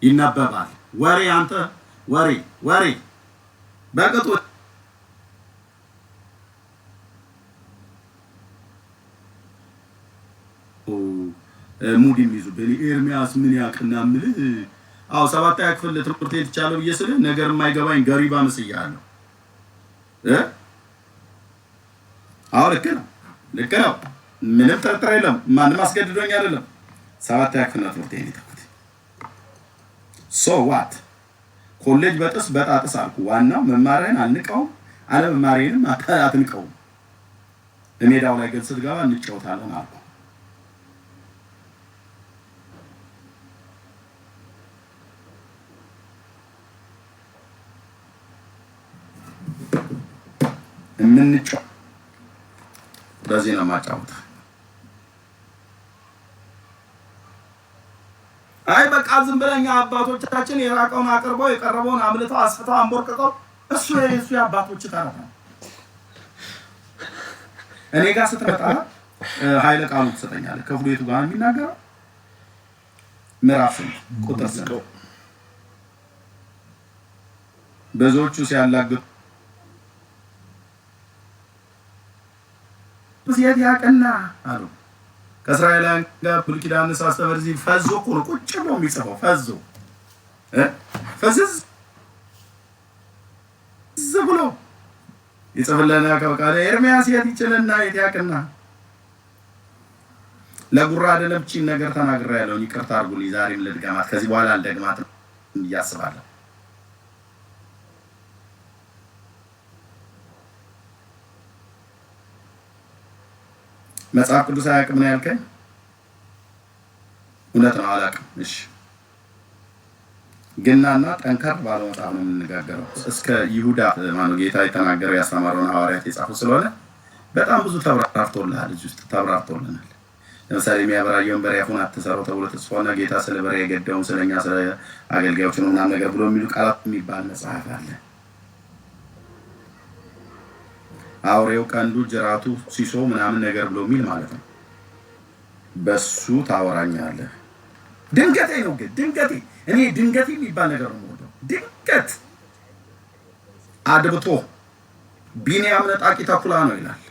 Speaker 2: ይነበባል። ወሬ አንተ ወሬ በቅጡ ሙድ የሚይዙ ኤርሚያስ ምን ያቅና ምልህ አዎ 7ኛ ክፍል ትምህርት የተቻለው እየስለ ነገር የማይገባኝ ገሪባ መስያለሁ አዎ ልክ ነው ምንም ጥርጥር የለም ማንም አስገድዶኝ አይደለም 7ኛ ክፍል ትምህርት የተከታተልኩት ሶ ዋት ኮሌጅ በጣጥስ አልኩ ዋናው መማሪያን አንቀውም አለመማሪያንም አትንቀውም በሜዳው ላይ ግን ስትገባ እንጫወታለን አልኩ ምንጫው በዚህ ነው ማጫወት አይ በቃ ዝም ብለኛ አባቶቻችን የራቀውን አቅርበው የቀረበውን አምልተው አስፍተው አንቦርቀቀው እሱ የአባቶች ታረፈ እኔ ጋር ስትመጣ ኃይለ ቃሉ ተሰጠኛለ ከፍሉየቱ ጋር የሚናገረው ምዕራፍ ቁጥር 3 ብዙዎቹ ሲያላግጡ ሲያት ያቀና አሉ ከእስራኤላውያን ጋር ብሉይ ኪዳን ሳስተምር እዚህ ፈዞ እኮ ነው ቁጭ ብሎ የሚጽፈው ፈዝዝ ብሎ ይጽፍልናል ከበቃለ ኤርሚያስ የት ይችልና የት ያቀና ለጉራ አይደለም እቺ ነገር ተናግሬያለሁ ይቅርታ አድርጉልኝ ዛሬም ለድጋማት ከዚህ በኋላ አልደግማትም እያስባለሁ መጽሐፍ ቅዱስ አያውቅም ነው ያልከኝ እውነት ነው አላውቅም እሺ ግናና ጠንከር ባለው መጽሐፍ ነው የምንነጋገረው እስከ ይሁዳ ማነው ጌታ የተናገረው ያስተማረውን ሐዋርያት የጻፉ ስለሆነ በጣም ብዙ ተብራርቶልሃል እዚህ ውስጥ ተብራርቶልናል ለምሳሌ የሚያበራየውን በሪያፉን አትሰራው ተብሎ ተጽፏልና ጌታ ስለ በሪያ የገደውን ስለኛ ስለ አገልጋዮች ነው ምናምን ነገር ብሎ የሚሉ ቃላት የሚባል መጽሐፍ አለ አውሬው ቀንዱ ጅራቱ ሲሶ ምናምን ነገር ብሎ የሚል ማለት ነው በሱ ታወራኛለህ ድንገቴ ነው ግን እኔ ድንገቴ የሚባል ነገር ነው የምወደው ድንገት አድብቶ ቢንያም ነጣቂ ተኩላ ነው ይላል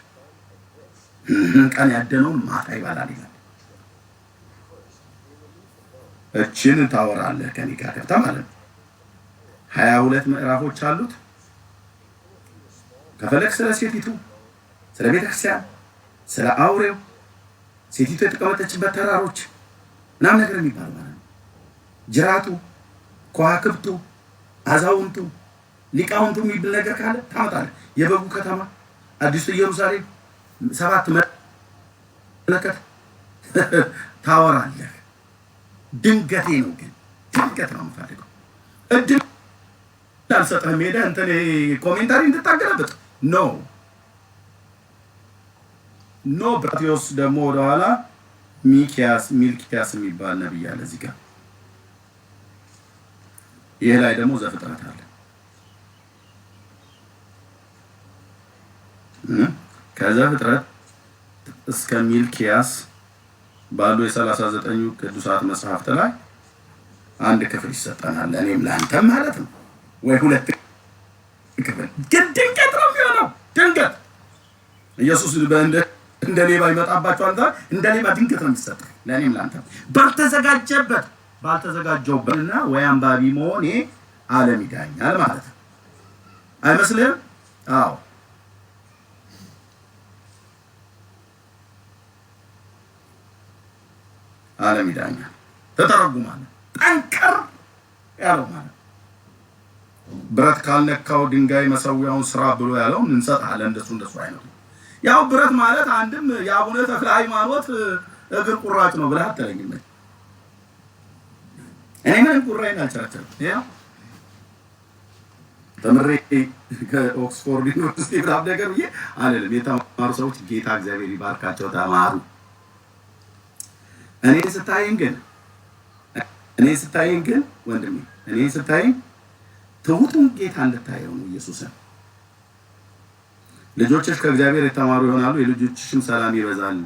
Speaker 2: ቀን ያደነውን ማታ ይባላል ይላል እችን ታወራለህ ከኔ ጋር ከፍታ ማለት 22 ምዕራፎች አሉት ከፈለክ ስለ ሴቲቱ ስለ ቤተክርስቲያን ስለ አውሬው ሴቲቱ የተቀመጠችበት ተራሮች ምናምን ነገር የሚባል ማለት ነው ጅራቱ ከዋክብቱ አዛውንቱ ሊቃውንቱ የሚብል ነገር ካለ ታመጣለህ የበጉ ከተማ አዲሱ ኢየሩሳሌም 7 መለከት ታወራለህ ድንገቴ ነው ግን ድንገት ነው የምፈልገው እድል አልሰጠህም ሄደህ እንትን ኮሜንታሪ እንድታገለብጥ ኖ ብራቲዮስ ደግሞ ወደኋላ ሚልኪያስ የሚባል ነብይ አለ እዚህ ጋር ይሄ ላይ ደግሞ ዘፍጥረት አለ ከዘፍጥረት እስከ ሚልኪያስ ባሉ የ39 ቅዱሳት መጽሐፍት ላይ አንድ ክፍል ይሰጠናል ለኔም ለአንተም ማለት ነው ወይ ሁለት ክፍል ድንገት ነው የሚሆነው ድንገት ኢየሱስ እንደ ሌባ ይመጣባቸው አንተ እንደ ሌባ ድንገት ነው የሚሰጠው ለኔም ለአንተም ባልተዘጋጀውበትና ወይ አንባቢ መሆኔ ዓለም ይዳኛል ማለት ነው አይመስልም አዎ ዓለም ይዳኛል ተተረጉማል ጠንከር ያለው ማለት ብረት ካልነካው ድንጋይ መሰዊያውን ስራ ብሎ ያለውን እንሰጣለን እንደሱ አይነቱ ያው ብረት ማለት አንድም የአቡነ ተክለ ሃይማኖት እግር ቁራጭ ነው ብለህ አትለኝም እኔ ምን ቁራጭ አልቻለም ያው ተምሬ ከኦክስፎርድ ዩኒቨርሲቲ ብላብ ነገር ብዬ አለለም የተማሩ ሰዎች ጌታ እግዚአብሔር ይባርካቸው ተማሩ እኔ ስታየኝ ግን ወንድሜ እኔ ስታየኝ ትሁቱን ጌታ እንድታየው ነው ኢየሱስን ልጆችሽ ከእግዚአብሔር የተማሩ ይሆናሉ የልጆችሽም ሰላም ይበዛል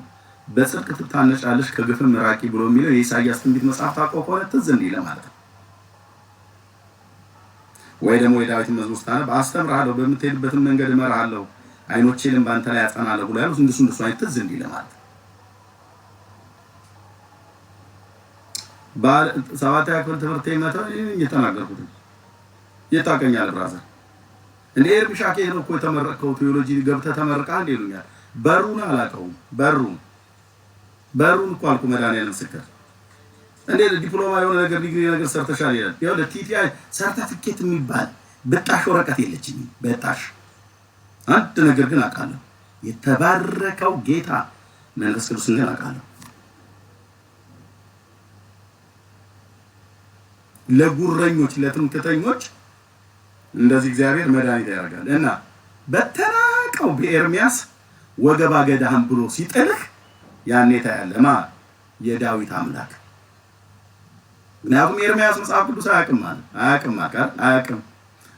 Speaker 2: በጽድቅ ትታነጫለሽ ከግፍም ራቂ ብሎ የሚለው የኢሳይያስ ትንቢት መጽሐፍ ታውቀው ከሆነ ትዝ እንዲለ ማለት ነው ወይ ደግሞ የዳዊትን መዝሙር ስታነብ አስተምርሃለሁ፣ በምትሄድበትን መንገድ እመራሃለሁ፣ አይኖቼንም በአንተ ላይ አጸናለሁ ብሎ ያሉት እንደሱ አይነት ትዝ እንዲል ማለት ነው። ሰባተኛ ክፍል ትምህርት መተው እየተናገርኩት የታቀኛል ብራዘር እንደ ኤርሚሻ ከሄድ እኮ የተመረቀው ቴዎሎጂ ገብተህ ተመርቀሃል ይሉኛል። በሩን አላውቀውም። በሩን እኮ አልኩ መድኃኒዓለም ምስክር እንደ ዲፕሎማ የሆነ ነገር ዲግሪ ነገር ሰርተሻል ይላል። ያው ለቲቲአይ ሰርቲፊኬት የሚባል በጣሽ ወረቀት የለችኝም። በጣሽ አንድ ነገር ግን አውቃለሁ። የተባረከው ጌታ መንፈስ ቅዱስን ግን አውቃለሁ። ለጉረኞች ለትምክህተኞች እንደዚህ እግዚአብሔር መድኃኒት ያደርጋል እና በተናቀው በኤርሚያስ ወገባ ገዳህን ብሎ ሲጥልህ ያኔ ታያለህ የዳዊት አምላክ። ምክንያቱም ኤርሚያስ መጽሐፍ ቅዱስ አያውቅም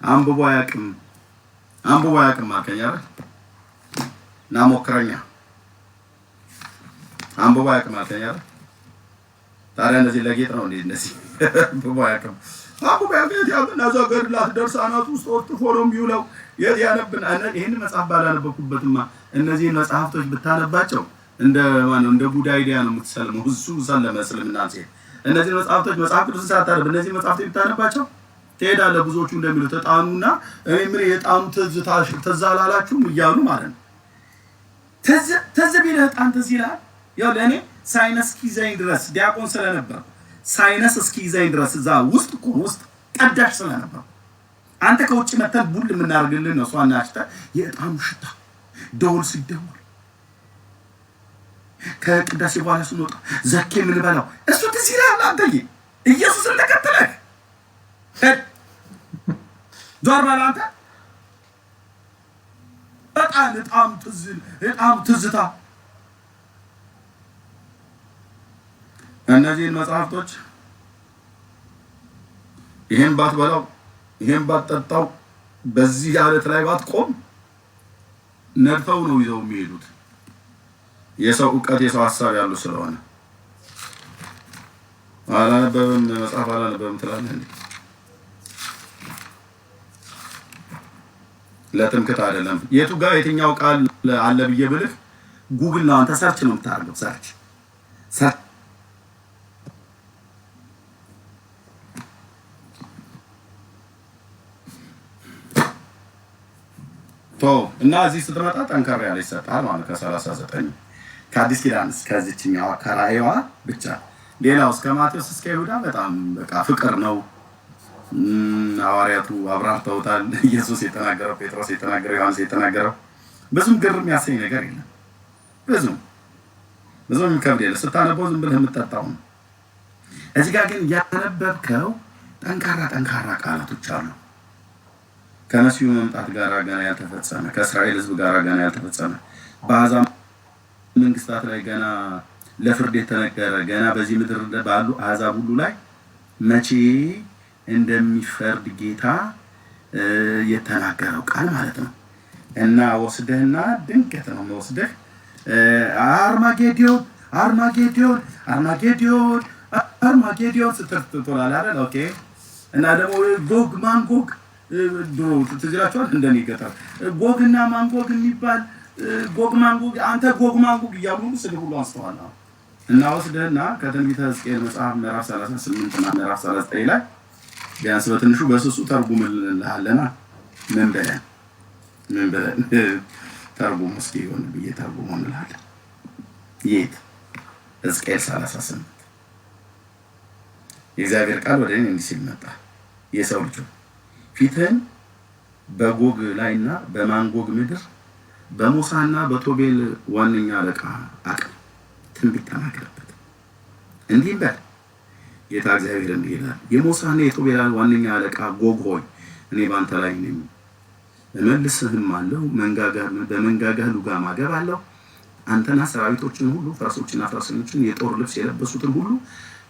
Speaker 2: አንብቦ አያውቅም አልከኝ አይደል? ና ሞክረኛ አንብቦ አያውቅም አልከኝ አይደል? ታዲያ እነዚህ ለጌጥ ነው እንዴ? እነዚህ አንብቦ አያውቅም ያውቅና ዘገድላት ደርሳናት ውስጥ ወጥፎ ነው የሚውለው ያነብን። ይህን መጽሐፍ ባላነበኩበትማ እነዚህን መጽሐፍቶች ብታነባቸው እንደ ጉድ አይዲያ ነው የምትሰልመው። እሱ ሰለመ እስልምና ሲሄድ እነዚህ መጽሐፍቶች መጽሐፍ ቅዱስን ሳታነብ እነዚህ መጽሐፍቶች ብታነባቸው ትሄዳለህ። ብዙዎቹ እንደሚሉት ዕጣኑና ምን የዕጣኑ ትዝ አላላችሁም እያሉ ማለት ነው። ትዝ ቢልህ ዕጣን ትዝ ይልሃል። ያው ለእኔ ሳይነስ እስኪይዘኝ ድረስ ዲያቆን ስለነበር ሳይነስ እስኪይዘኝ ድረስ እዛ ውስጥ ቀዳሽ ስለነበር አንተ ከውጭ መተን ቡል የምናደርግልን ነው። እሷን አሽተህ የዕጣኑ ሽታ ደውል ሲደውል ከቅዳሴ በኋላ ስንወጣ ዘኬ የምንበላው እሱ ትዝ ይልሃል። አንተዬ ኢየሱስን ተከትለህ ዞር በል አንተ። በጣም ትዝታ እነዚህን መጽሐፍቶች ይሄን ባትበላው ይሄን ባትጠጣው በዚህ አለት ላይ ባትቆም ነድፈው ነው ይዘው የሚሄዱት። የሰው ዕውቀት የሰው ሐሳብ ያሉ ስለሆነ አላነበብም መጽሐፍ አላነበብም ትላለህ እንዴ? ለትምክህት አይደለም። የቱ ጋር የትኛው ቃል አለ ብዬ ብልህ ጉግል ነው አንተ ሰርች ነው የምታደርገው። ሰርች እና እዚህ ስትመጣ ጠንከር ያለ ይሰጣል ማለት ከ39 ከአዲስ ኪዳን እስከዚህኛው ከራእይዋ ብቻ ሌላው እስከ ማቴዎስ እስከ ይሁዳ በጣም በቃ ፍቅር ነው። ሐዋርያቱ አብራርተውታል። ኢየሱስ የተናገረው፣ ጴጥሮስ የተናገረው፣ ዮሐንስ የተናገረው ብዙም ግርም ያሰኝ ነገር የለም። ብዙም የሚከብድ የለም። ስታነበው ዝም ብለህ የምትጠጣው ነው። እዚህ ጋር ግን ያነበብከው ጠንካራ ቃላቶች አሉ። ከመሲሁ መምጣት ጋር ገና ያልተፈጸመ፣ ከእስራኤል ሕዝብ ጋር ገና ያልተፈጸመ፣ በአሕዛብ መንግስታት ላይ ገና ለፍርድ የተነገረ፣ ገና በዚህ ምድር ባሉ አሕዛብ ሁሉ ላይ መቼ እንደሚፈርድ ጌታ የተናገረው ቃል ማለት ነው። እና ወስደህና ድንገት ነው ወስደህ አርማጌዲዮን ስትርትቶላል አይደል? ኦኬ። እና ደግሞ ጎግ ማንጎግ ድሮ ትዝ ይላችኋል። እንደኔ ገጠር ጎግና ማንጎግ የሚባል ጎግ ማንጎግ አንተ ጎግ ማንጎግ እያሉ ስለ ሁሉ አንስተዋል። እና ወስደህና ከትንቢተ ሕዝቅኤል መጽሐፍ ምዕራፍ 38 እና ምዕራፍ 39 ላይ ቢያንስ በትንሹ በስሱ ተርጉምልሃለና ምን ብለን ተርጉም እስኪ ይሆን ብዬ ተርጉም እንልሃለን። የት ሕዝቅኤል 38 የእግዚአብሔር ቃል ወደ እኔ እንዲህ ሲል መጣ። የሰው ልጅ ፊትህን በጎግ ላይና በማንጎግ ምድር በሞሳና በቶቤል ዋነኛ አለቃ አቅም ትንቢት ተናገረበት። እንዲህ በል ጌታ እግዚአብሔር እንዲህ ይላል፣ የሞሳና የቶቤል ዋነኛ አለቃ ጎግ ሆይ እኔ ባንተ ላይ ነኝ፣ እመልስህም አለው፣ በመንጋጋህ ልጓም አገባለሁ። አንተና ሰራዊቶችን ሁሉ ፈረሶችና ፈረሰኞችን የጦር ልብስ የለበሱትን ሁሉ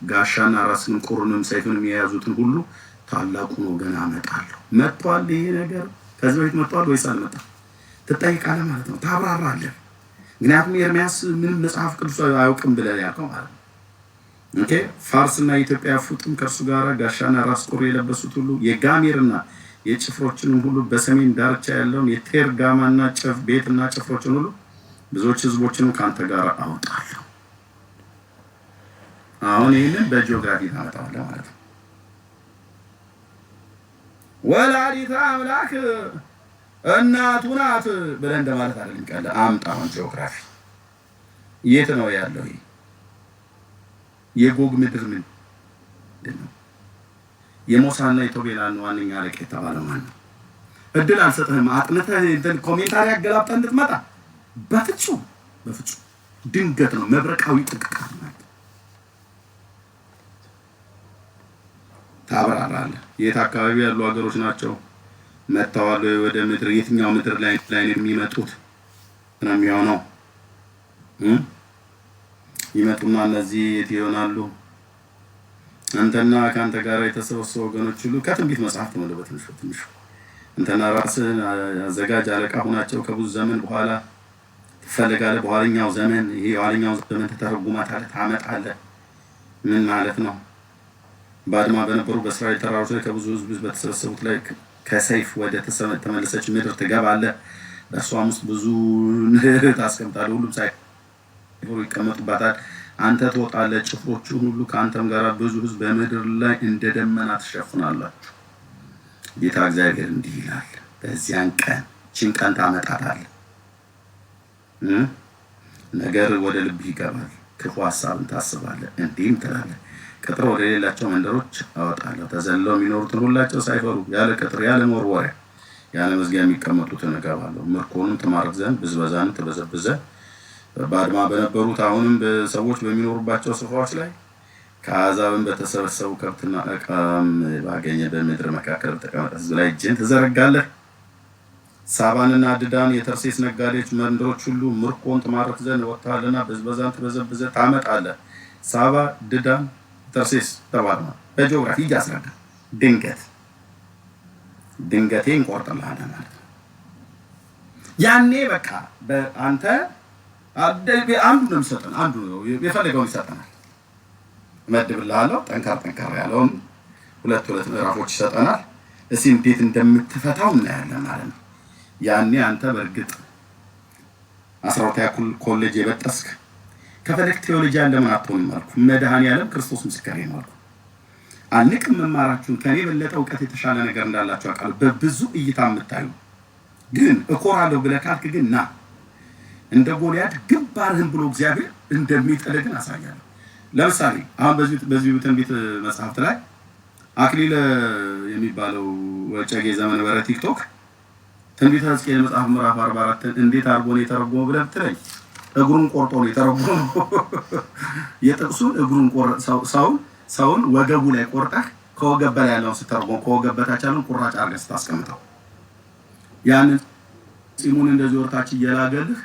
Speaker 2: ጋሻና ራስን ቁርንም ሰይፍንም የያዙትን ሁሉ ታላቁን ወገን አመጣለሁ። መጥቷል። ይሄ ነገር ከዚህ በፊት መጥቷል ወይስ አልመጣም? ትጠይቃለህ ማለት ነው። ታብራራለህ። ምክንያቱም ኤርሚያስ ምንም መጽሐፍ ቅዱስ አያውቅም ብለህ ያልከው ማለት ነው። ኦኬ። ፋርስና የኢትዮጵያ ፉጥም ከእርሱ ጋር ጋሻና ራስ ቁር የለበሱት ሁሉ የጋሜርና የጭፍሮችን ሁሉ በሰሜን ዳርቻ ያለውን የቴርጋማና ቤትና ጭፍሮችን ሁሉ ብዙዎች ህዝቦችን ካንተ ጋር አወጣለሁ። አሁን ይህንን በጂኦግራፊ ታመጣዋለህ ማለት ነው። ወላዲተ አምላክ እናቱ ናት ብለህ እንደማለት አይደለም። ቃል አምጣ። አሁን ጂኦግራፊ የት ነው ያለው? ይሄ የጎግ ምድር ምንድን ነው? የሞሳና የቶቤላን ዋነኛ አለቃ የተባለው ማን ነው? እድል አልሰጥህም። አጥንተህ እንትን ኮሜንታሪ አገላብጠህ እንድትመጣ በፍጹም ድንገት ነው። መብረቃዊ ጥቅቃት ማለት ታብራራለህ። የት አካባቢ ያሉ ሀገሮች ናቸው መጥተዋል ወደ ምድር? የትኛው ምድር ላይ የሚመጡት ነው የሚሆነው? ይመጡና እነዚህ የት ይሆናሉ? አንተና ከአንተ ጋር የተሰበሰቡ ወገኖች ሁሉ ከትንቢት መጽሐፍ ነው በትንሹ አንተና ራስህን አዘጋጅ፣ አለቃ ሆናቸው። ከብዙ ዘመን በኋላ ትፈልጋለህ። በኋለኛው ዘመን ይሄ የኋለኛው ዘመን ተተረጉማታለህ፣ ታመጣለህ። ምን ማለት ነው? ባድማ በነበሩ በእስራኤል ተራሮች ላይ ከብዙ ሕዝብ በተሰበሰቡት ላይ ከሰይፍ ወደ ተመለሰች ምድር ትገባለህ። በእርሷም ውስጥ ብዙ ታስቀምጣለህ። ሁሉም ሳይፈሩ ይቀመጡባታል። አንተ ትወጣለህ፣ ጭፍሮቹን ሁሉ ከአንተም ጋር ብዙ ሕዝብ በምድር ላይ እንደ ደመና ትሸፍናላችሁ። ጌታ እግዚአብሔር እንዲህ ይላል፣ በዚያን ቀን ይህችን ቀን ታመጣታለህ። ነገር ወደ ልብህ ይገባል፣ ክፉ ሀሳብን ታስባለህ፣ እንዲህም ትላለህ፣ ቅጥር ወደ ሌላቸው መንደሮች አወጣለሁ። ተዘለው የሚኖሩትን ሁላቸው ሳይፈሩ ያለ ቅጥር ያለ መወርወሪያ ያለ መዝጊያ የሚቀመጡትን እገባለሁ። ምርኮንም ትማርክ ዘንድ ብዝበዛንም ትበዘብዝ ዘንድ ባድማ በነበሩት አሁንም በሰዎች በሚኖሩባቸው ስፍራዎች ላይ ከአሕዛብም በተሰበሰቡ ከብትና ዕቃም ባገኘ በምድር መካከል በተቀመጠ ሕዝብ ላይ እጅህን ትዘረጋለህ። ሳባንና ድዳን የተርሴስ ነጋዴዎች መንደሮች ሁሉ ምርኮን ትማርክ ዘንድ ወጥተሃልና ብዝበዛን ትበዘብዝ ታመጣለህ። ሳባ፣ ድዳን፣ ተርሴስ ተባለ። በጂኦግራፊ እያስረዳ ድንገቴ እንቆርጥልሃለን ማለት ነው። ያኔ በቃ በአንተ አንዱ ነው የሚሰጠን፣ አንዱ ነው የፈለገውን ይሰጠናል። እመድብልሃለሁ። ጠንከር ያለውን ሁለት ምዕራፎች ይሰጠናል። እስኪ እንዴት እንደምትፈታው እናያለን ማለት ነው። ያኔ አንተ በእርግጥ 12ኛ ኮሌጅ የበጠስክ ከፈለክ ቴዎሎጂ ለምን አትሆንም አልኩ። መድኃኔዓለም ክርስቶስ ምስክሬ ነው አልኩ። አንቅም መማራችሁን ከኔ በለጠ እውቀት የተሻለ ነገር እንዳላችሁ አውቃለሁ። በብዙ እይታ የምታዩ ግን እኮራለሁ ብለህ ካልክ ግን ና እንደ ጎልያድ ግንባርህን ብሎ እግዚአብሔር እንደሚጥልህ ግን አሳያለሁ። ለምሳሌ አሁን በዚህ ትንቢት መጽሐፍት ላይ አክሊለ የሚባለው ወጨጌ ዘመን በረ ቲክቶክ ትንቢተ ሕዝቅኤል መጽሐፍ ምዕራፍ 44 እንዴት አድርጎ ነው የተረጎመው ብለህ ብትለኝ እግሩን ቆርጦ ነው የተረጎመው። የጥቅሱን እግሩን ሰውን ወገቡ ላይ ቆርጠህ ከወገብ በላይ ያለውን ስትተረጎም ከወገብ በታች ያለውን ቁራጭ አድርገህ ስታስቀምጠው ያንን ፂሙን እንደዚህ ወርታች እየላገልህ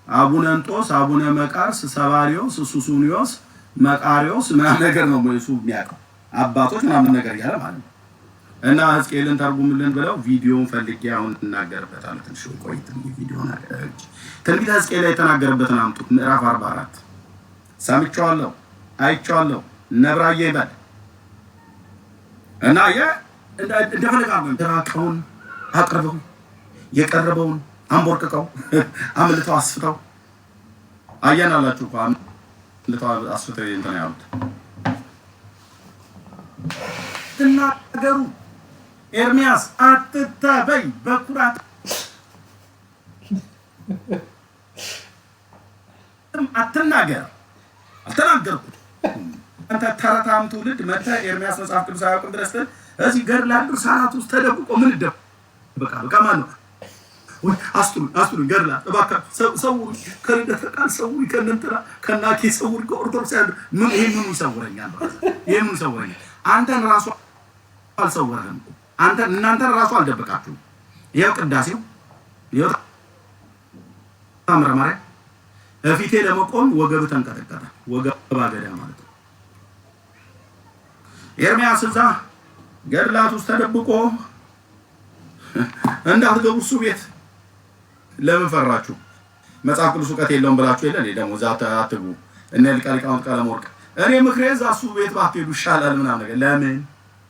Speaker 2: አቡነ እንጦስ፣ አቡነ መቃርስ፣ ሰባሪዮስ፣ ሱሱኒዮስ፣ መቃሪዮስ ምናምን ነገር ነው እሱ የሚያውቀው አባቶች ምናምን ነገር እያለ ማለት ነው። እና ሕዝቅኤልን ተርጉምልን ብለው ቪዲዮውን ፈልጌ አሁን እናገርበታለሁ። ትንሽ ቆይት ቪዲዮ ነገር ትንቢተ ሕዝቅኤል ላይ የተናገረበትን አምጡ። ምዕራፍ 44 ሰምቼዋለሁ፣ አይቼዋለሁ፣ ነብራዬ ይበል እና እንደፈለጋ ደራቀውን አቅርበው የቀረበውን አንቦርቅቀው አምልተው አስፍተው አያናላችሁ እኮ አምልተው አስፍተው እንትን ያሉት ትናገሩ። ኤርሚያስ አትታበይ በኩራት አትናገር። አልተናገርኩት አንተ ተረታም ትውልድ መጥተህ ኤርሚያስ መጽሐፍ ቅዱስ አያውቅም ብለህ ስትል እዚህ ገድል ድርሳናት ውስጥ ተደብቆ ምን ይደበቃል? በቃ ማን ነው ወይ አስቱን ገድላ እባክህ ሰው ከልደተ ቃል ሰው ከእንትና ከናኪ ሰው ከኦርቶዶክስ ያለ ምን ይሄንን ይሰውረኛል? ይሄንን ይሰውረኛል። አንተን ራሱ አልሰወረህም። እናንተን ራሱ አልደበቃችሁም። ይኸው ቅዳሴው ይኸው ታምረ ማርያም እፊቴ ለመቆም ወገብ ተንቀጠቀጠ። ወገብ አገዳ ማለት ነው። ኤርሚያስ እዛ ገድላት ውስጥ ተደብቆ እንዳትገቡ እሱ ቤት ለምን ፈራችሁ? መጽሐፍ ቅዱስ እውቀት የለውም ብላችሁ የለ ደግሞ እዛ አትግቡ። እነ ሊቃውንት ቀለመወርቅ እኔ ምክሬ እዛ እሱ ቤት ባትሄዱ ይሻላል ምናምን ነገር።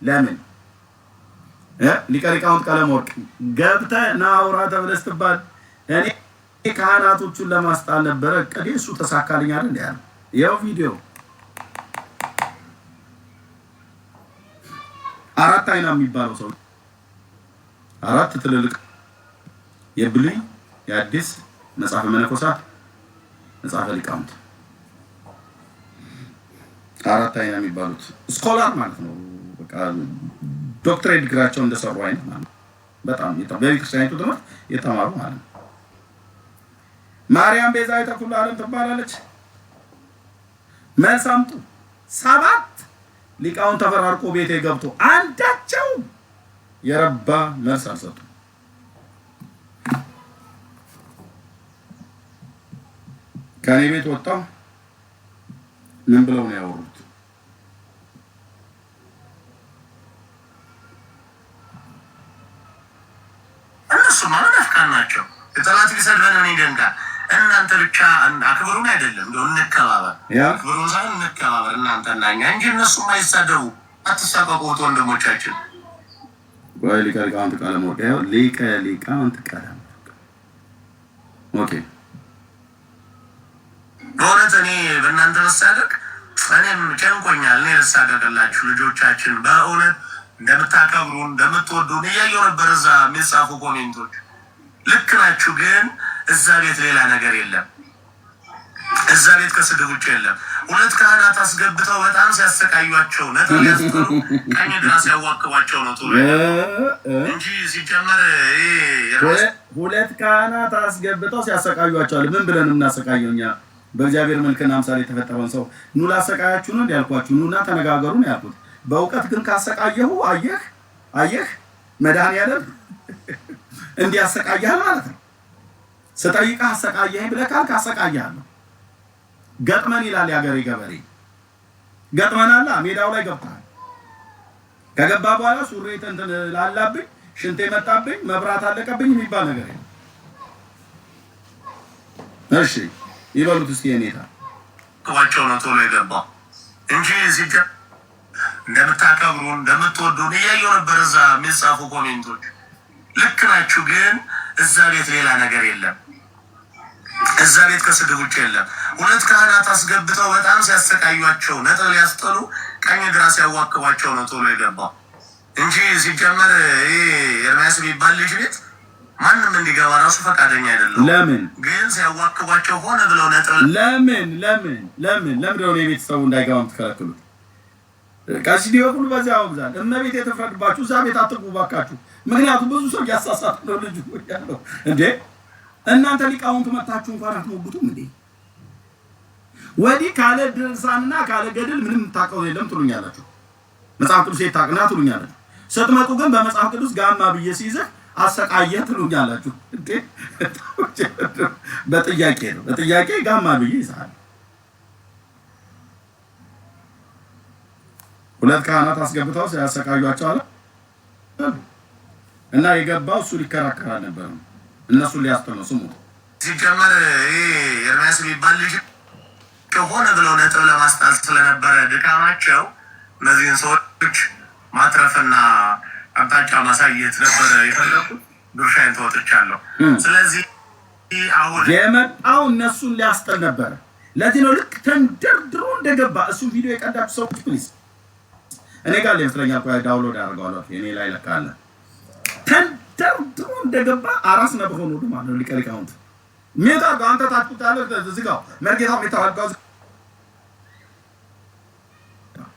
Speaker 2: ለምን ሊቀ ሊቃውንት ቀለመወርቅ ገብተህ ና አውራ ተብለህ ስትባል እኔ ካህናቶቹን ለማስጣል ነበረ እቅዴ፣ እሱ ተሳካልኝ አይደል እንዴ ያለው። ይኸው ቪዲዮ አራት አይና የሚባለው ሰው አራት ትልልቅ የብሉይ የአዲስ መጽሐፈ መነኮሳት መጽሐፈ ሊቃውንት አራት አይና የሚባሉት ስኮላር ማለት ነው። በቃ ዶክትሬት ዲግሪያቸውን እንደሰሩ አይነት ማለት ነው። በጣም በቤተክርስቲያኒቱ ትምህርት የተማሩ ማለት ነው። ማርያም ቤዛዊተ ኩሉ ዓለም ትባላለች። መልስ አምጡ። 7 ሊቃውንት ተፈራርቆ ቤቴ ገብቶ አንዳቸው የረባ መልስ አልሰጡም። ከኔ ቤት ወጣው ምን ብለው ነው ያወሩት?
Speaker 1: እነሱማ መናፍቃን ናቸው። የጠላት ቢሰድበን እኔ ደንጋ እናንተ ብቻ አክብሩን አይደለም እንደው እንከባበር፣ አክብሩን ሳይሆን እንከባበር እናንተና እኛ እንጂ እነሱማ አይሳደቡ። አትሳቀቁት ወንድሞቻችን።
Speaker 2: ወይ ሊቀ ሊቃውንት ቀለመወርቅ ይኸው ሊቀ ሊቃውንት ቀለመወርቅ። ኦኬ
Speaker 1: በእውነት እኔ በእናንተ መሳደቅ እኔም ጨንቆኛል። እኔ ልሳደቅላችሁ ልጆቻችን በእውነት እንደምታከብሩን እንደምትወዱን እያየሁ ነበር። እዛ የሚጻፉ ኮሜንቶች ልክ ናችሁ፣ ግን እዛ ቤት ሌላ ነገር የለም። እዛ ቤት ከስድብ ውጭ የለም። 2 ካህናት አስገብተው በጣም ሲያሰቃዩቸው ነጥብ ያስጥሩ ቀኝ ግራ ሲያዋክቧቸው ነው ቶሎ እንጂ ሲጀመር
Speaker 2: 2 ካህናት አስገብተው ሲያሰቃዩቸው ምን ብለን እናሰቃየው እኛ? በእግዚአብሔር መልክና አምሳል የተፈጠረውን ሰው ኑ ላሰቃያችሁ ነው ያልኳችሁ፣ ኑና ተነጋገሩ ነው ያልኩት። በእውቀት ግን ካሰቃየሁ አየህ መድኃኒዓለም እንዲያሰቃያል ማለት ነው። ስጠይቅህ አሰቃየኸኝ ብለህ ካልክ አሰቃያለሁ። ገጥመን ይላል ያገሬ ገበሬ። ገጥመናላ ሜዳው ላይ ገብተሃል። ከገባ በኋላ ሱሪ እንትን ላላብኝ፣ ሽንቴ መጣብኝ፣ መብራት አለቀብኝ የሚባል ነገር የለም። እሺ ይበሉት እስኪ የኔታ
Speaker 1: ከዋቸው ነው ቶሎ የገባው እንጂ ሲጀ እንደምታከብሩን እንደምትወዱን እያየሁ ነበር። እዛ የሚጻፉ ኮሜንቶች ልክ ናችሁ፣ ግን እዛ ቤት ሌላ ነገር የለም። እዛ ቤት ከስድብ ውጭ የለም። 2 ካህናት አስገብተው በጣም ሲያሰቃዩቸው ነጥብ ሊያስጥሉ ቀኝ ግራ ሲያዋክቧቸው ነው ቶሎ የገባው እንጂ ሲጀመር ኤርሚያስ የሚባል ልጅ ቤት ማንም እንዲገባ ራሱ ፈቃደኛ አይደለም።
Speaker 2: ለምን
Speaker 1: ግን ሲያዋክቧቸው ሆነ ብለው ነጥብ
Speaker 2: ለምን ነው የቤተሰቡ እንዳይገባ የምትከለክሉት? ከሲዲዮ ሁሉ በዚያ ያወግዛል። እመቤት የተፈረደባችሁ እዛ ቤት አትግቡ ባካችሁ። ምክንያቱም ብዙ ሰው ያሳሳተ ነው ልጅ ያለው እንዴ። እናንተ ሊቃውንት መጣችሁ እንኳን አትሞግቱም እንዴ? ወዲህ ካለ ድርሳንና ካለ ገድል ምንም ታውቀው የለም ትሉኛላችሁ። መጽሐፍ ቅዱስ የታቅና ትሉኛላችሁ። ስትመጡ ግን በመጽሐፍ ቅዱስ ጋማ ብዬ ሲይዘህ አሰቃየህ ትሉኛላችሁ እንዴ። በጥያቄ ጋማ ብዬ ይዛል። 2 ካህናት አስገብተው ሲያሰቃዩቸው አለ እና የገባው እሱ ሊከራከር አልነበረም። እነሱን ሊያስጠነው ስሙ
Speaker 1: ሲጀመር ኤርሚያስ የሚባል ልጅ ከሆነ ብለው ነጥብ ለማስጣል ስለነበረ ድካማቸው እነዚህን ሰዎች ማትረፍና አቅጣጫ ማሳየት ነበረ የፈለኩት። ድርሻዬን ተወጥቻለሁ። ስለዚህ አሁን
Speaker 2: የመጣው እነሱን ሊያስጠል ነበረ። ለዚህ ነው ልክ ተንደርድሮ እንደገባ እሱን ቪዲዮ የቀዳችሁ ሰዎች ፕሊዝ እኔ ጋር ይመስለኛል ቆይ ዳውንሎድ አድርገዋለሁ። እኔ ላይ ለካለ ተንደርድሮ እንደገባ አራስ ነብሮ ነው ማለት ነው። ሊቀ ሊቃውንት ሜታ ጋንተ ታጥቁታለህ ዝጋው መርጌታው ሜታው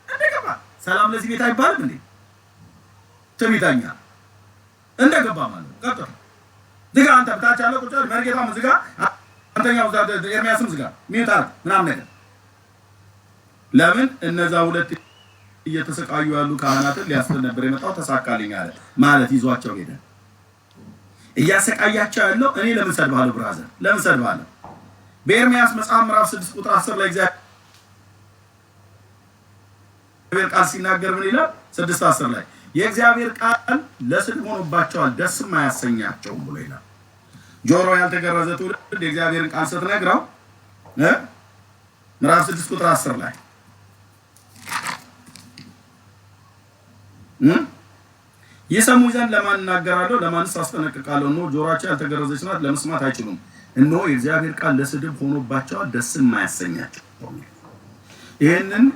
Speaker 2: እንደገባ ሰላም ለዚህ ቤት አይባልም እንዴ? ትሚታኛ እንደገባ ማለት ነው። ቀጥታ ዝጋ አንተ ብታች ያለው ቁጭ መርጌታው ዝጋ አንተኛው ኤርሚያስም ዝጋ ሜታ ምናምን ነገር ለምን እነዛ 2 እየተሰቃዩ ያሉ ካህናትን ሊያስጠል ነበር የመጣው። ተሳካልኝ አለ ማለት ይዟቸው ሄደ። እያሰቃያቸው ያለው እኔ ለምን ሰድባለሁ? ብራዘር ለምን ሰድባለሁ? በኤርሚያስ መጽሐፍ ምዕራፍ 6 ቁጥር 10 ላይ እግዚአብሔር ቃል ሲናገር ምን ይላል? 6:10 ላይ የእግዚአብሔር ቃል ለስድብ ሆኖባቸዋል ደስም አያሰኛቸውም ብሎ ይላል። ጆሮ ያልተገረዘ ትውልድ የእግዚአብሔርን ቃል ስትነግረው ምዕራፍ 6 ቁጥር 10 ላይ ይሰሙ ዘንድ ለማን እናገራለሁ? ለማንስ አስጠነቅቃለሁ? እነሆ ጆሮአቸው ያልተገረዘች ናት፣ ለመስማት አይችሉም። እነሆ የእግዚአብሔር ቃል ለስድብ ሆኖባቸዋል፣ ደስም አያሰኛቸው። ይህንን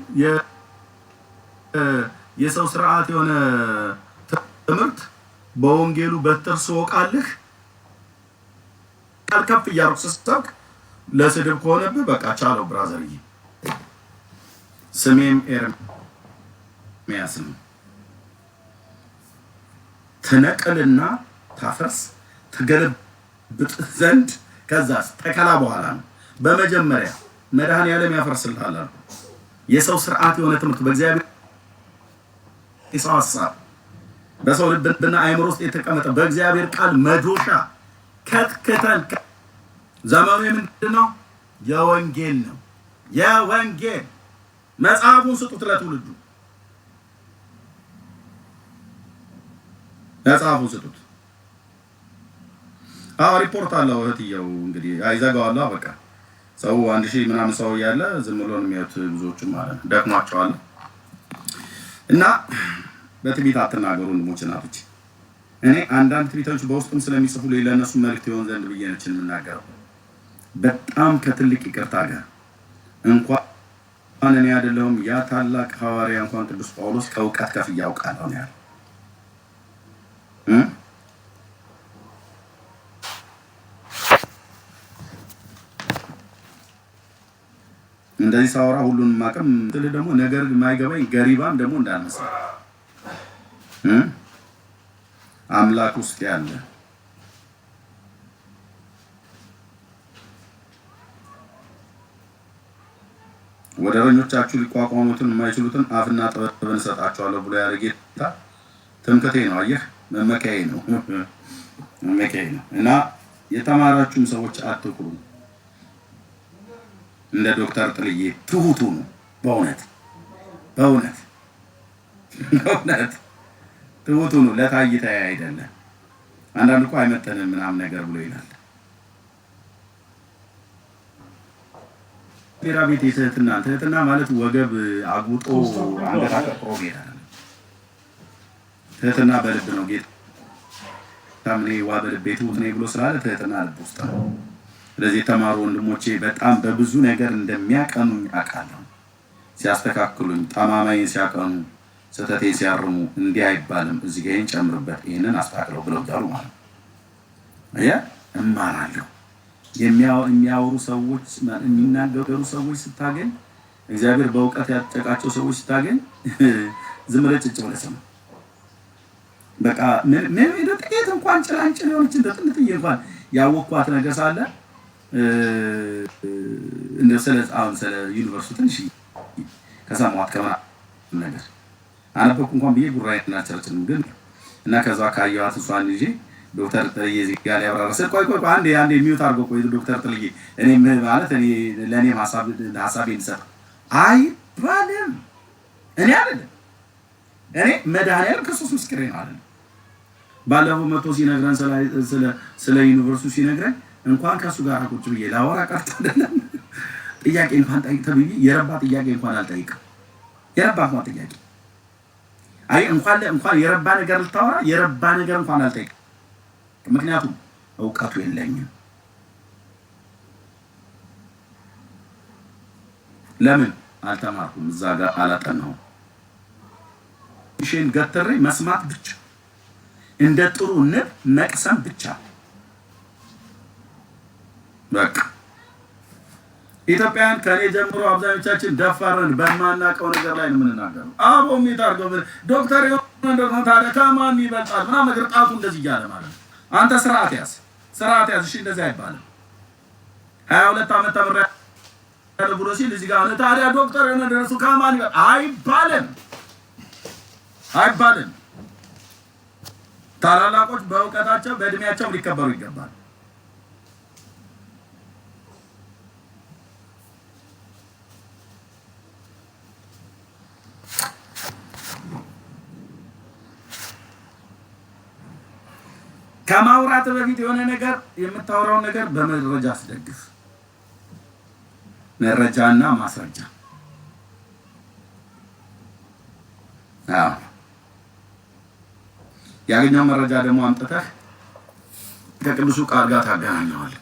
Speaker 2: የሰው ስርዓት የሆነ ትምህርት በወንጌሉ በትር ስወቃልህ ቃል ከፍ እያደረኩ ስትሰብክ ለስድብ ከሆነብህ በቃ ቻለው ብራዘርዬ። ስሜም ኤርምያስ ነው። ትነቅልና ታፈርስ ትገለብጥ ዘንድ ከዛስ ተከላ በኋላ ነው። በመጀመሪያ መድኃኔዓለም ያፈርስልሃል። የሰው ስርዓት የሆነ ትምህርት በእግዚአብሔር የሰው ሀሳብ በሰው ልብና አእምሮ ውስጥ የተቀመጠ በእግዚአብሔር ቃል መዶሻ ከትክተን ዘመኑ ምንድን ነው? የወንጌል ነው። የወንጌል መጽሐፉን ስጡት ለትውልዱ። መጽሐፉን ስጡት። ሪፖርት አለው እህትየው እንግዲህ አይዘጋዋለሁ። በቃ ሰው 1000 ምናምን ሰው ያለ ዝም ብሎ ነው የሚያዩት። ብዙዎችም ማለት ነው ደክሟቸዋል። እና በትዕቢት አትናገሩ ወንድሞች እናቶች። እኔ አንዳንድ ትዕቢቶች በውስጥም ስለሚጽፉ ለእነሱ መልእክት ይሆን ዘንድ ብዬ ነች የምናገረው። በጣም ከትልቅ ይቅርታ ጋር እንኳን እኔ አይደለሁም ያ ታላቅ ሐዋርያ እንኳን ቅዱስ ጳውሎስ ከእውቀት ከፍ ያውቃል ነው ያለው። እንደዚህ ሳወራ ሁሉንም ማቀም ትል ደግሞ ነገር የማይገባኝ ገሪባም ደግሞ እንዳልመስል አምላክ ውስጥ ያለ ወደረኞቻችሁ ሊቋቋሙትን የማይችሉትን አፍና ጥበብን እሰጣቸዋለሁ ብሎ ያለ ጌታ ትምክህቴ ነው። አየህ መመኪያዬ ነው መመኪያዬ ነው። እና የተማራችሁም ሰዎች አትኩሩ። እንደ ዶክተር ጥልዬ ትሁቱ ነው። በእውነት በእውነት በእውነት ትሁቱ ነው። ለታይታ አይደለም። አንዳንድ እኮ አይመጠንም ምናምን ነገር ብሎ ይላል። ቴራቢት ትህትና ማለት ወገብ አጉጦ አንገት አቀርቅሮ ይሄዳል። ትህትና በልብ ነው። ጌታ ታምኔ ዋ በልቤ ትሁት ነኝ ብሎ ስላለ ትህትና ልብ ውስጥ ነው። ስለዚህ የተማሩ ወንድሞቼ በጣም በብዙ ነገር እንደሚያቀኑኝ አውቃለሁ። ሲያስተካክሉኝ፣ ጠማማዬን ሲያቀኑ፣ ስህተቴን ሲያርሙ እንዲህ አይባልም እዚህ ጋር ይሄን ጨምርበት ይሄንን አስተካክለው ብለው ያሉ ማለት ነው። እማራለሁ። የሚያወሩ ሰዎች የሚናገሩ ሰዎች ስታገኝ እግዚአብሔር በእውቀት ያጨቃቸው ሰዎች ስታገኝ ዝም ብለህ ጭጭ ብለህ ስማ። በቃ ምን ጥቂት እንኳን ጭላንጭል የሆነች እንደ ጥንጥዬ እንኳን ያወቅኳት ነገር ሳለ እንደ ስለ ዩኒቨርሲቲ ትንሽ ከሰማኋት ከምናምን ነገር አነበብኩ እንኳን ብዬ ጉራዬን አልቸረችንም። ግን እና ከዛ ካየኋት እሷን ይዤ ዶክተር ጥልዬ እዚህ ጋር ያብራራ ስል ቆይ አንዴ ሚዩት አድርጎ ቆይ ዶክተር ጥልዬ እኔ ማለት ለእኔም ሀሳቤ እንድሰጥ አይባልም። እኔ አይደለም እኔ መድኃኒዓለም ክርስቶስ ምስክሬ ነው አይደለም። ባለፈው መቶ ሲነግረን ስለ ዩኒቨርሲቲ ሲነግረን እንኳን ከሱ ጋር ቁጭ ብዬ ላወራ ቀርቶ አይደለም ጥያቄ እንኳን ጠይቅ ተብዬ የረባ ጥያቄ እንኳን አልጠይቅም። የረባ እንኳን ጥያቄ እንኳን የረባ ነገር ልታወራ የረባ ነገር እንኳን አልጠይቅም። ምክንያቱም እውቀቱ የለኝም። ለምን አልተማርኩም? እዛ ጋር አላጠናሁም። እሺን ገተሬ መስማት ብቻ እንደ ጥሩ ንብ መቅሰም ብቻ በቃ። ኢትዮጵያን ከኔ ጀምሮ አብዛኞቻችን ደፋረን በማናውቀው ነገር ላይ ነው የምንናገረው። አቦ የሚታርገው ዶክተር የሆነ እንደሆነ ታዲያ ከማን ይበልጣል ምናምን ነገር ጣቱ እንደዚህ እያለ ማለት ነው። አንተ ስርዓት ያዝ። እሺ እንደዚህ አይባልም። 22 ዓመት ተምሬያለሁ ብሎ ሲል እዚህ ጋር ታዲያ ዶክተር የሆነ ደረሱ ከማን ይበልጣል አይባልም። ታላላቆች በእውቀታቸው በእድሜያቸው ሊከበሩ ይገባል። ከማውራት በፊት የሆነ ነገር የምታወራው ነገር በመረጃ አስደግፍ። መረጃና ማስረጃ ያገኘው መረጃ ደግሞ አምጥተህ ከቅዱሱ ቃል ጋር ታገናኘዋለህ።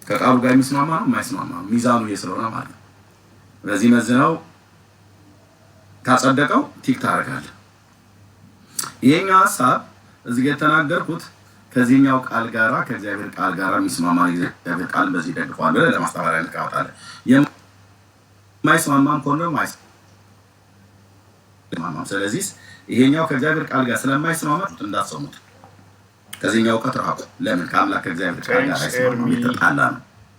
Speaker 2: ከቃሉ ጋር የሚስማማ ነው የማይስማማ ሚዛኑ ይሄ ስለሆነ ማለት ነው። በዚህ መዝነው ካጸደቀው ቲክ ታደርጋለህ። ይሄኛው ሐሳብ እዚህ ጋር የተናገርኩት ከዚህኛው ቃል ጋራ ከእግዚአብሔር ቃል ጋራ የሚስማማ እግዚአብሔር ቃል በዚህ ደግፏል ብለህ ለማስተባበሪያ እንቃወጣለን። የማይስማማም ከሆነ ማይስማማም። ስለዚህ ይሄኛው ከእግዚአብሔር ቃል ጋር ስለማይስማማ እንዳትሰሙት። ከዚህኛው እውቀት ራቁ። ለምን? ከአምላክ ከእግዚአብሔር ቃል ጋር አይስማማም፣ የተጣላ ነው።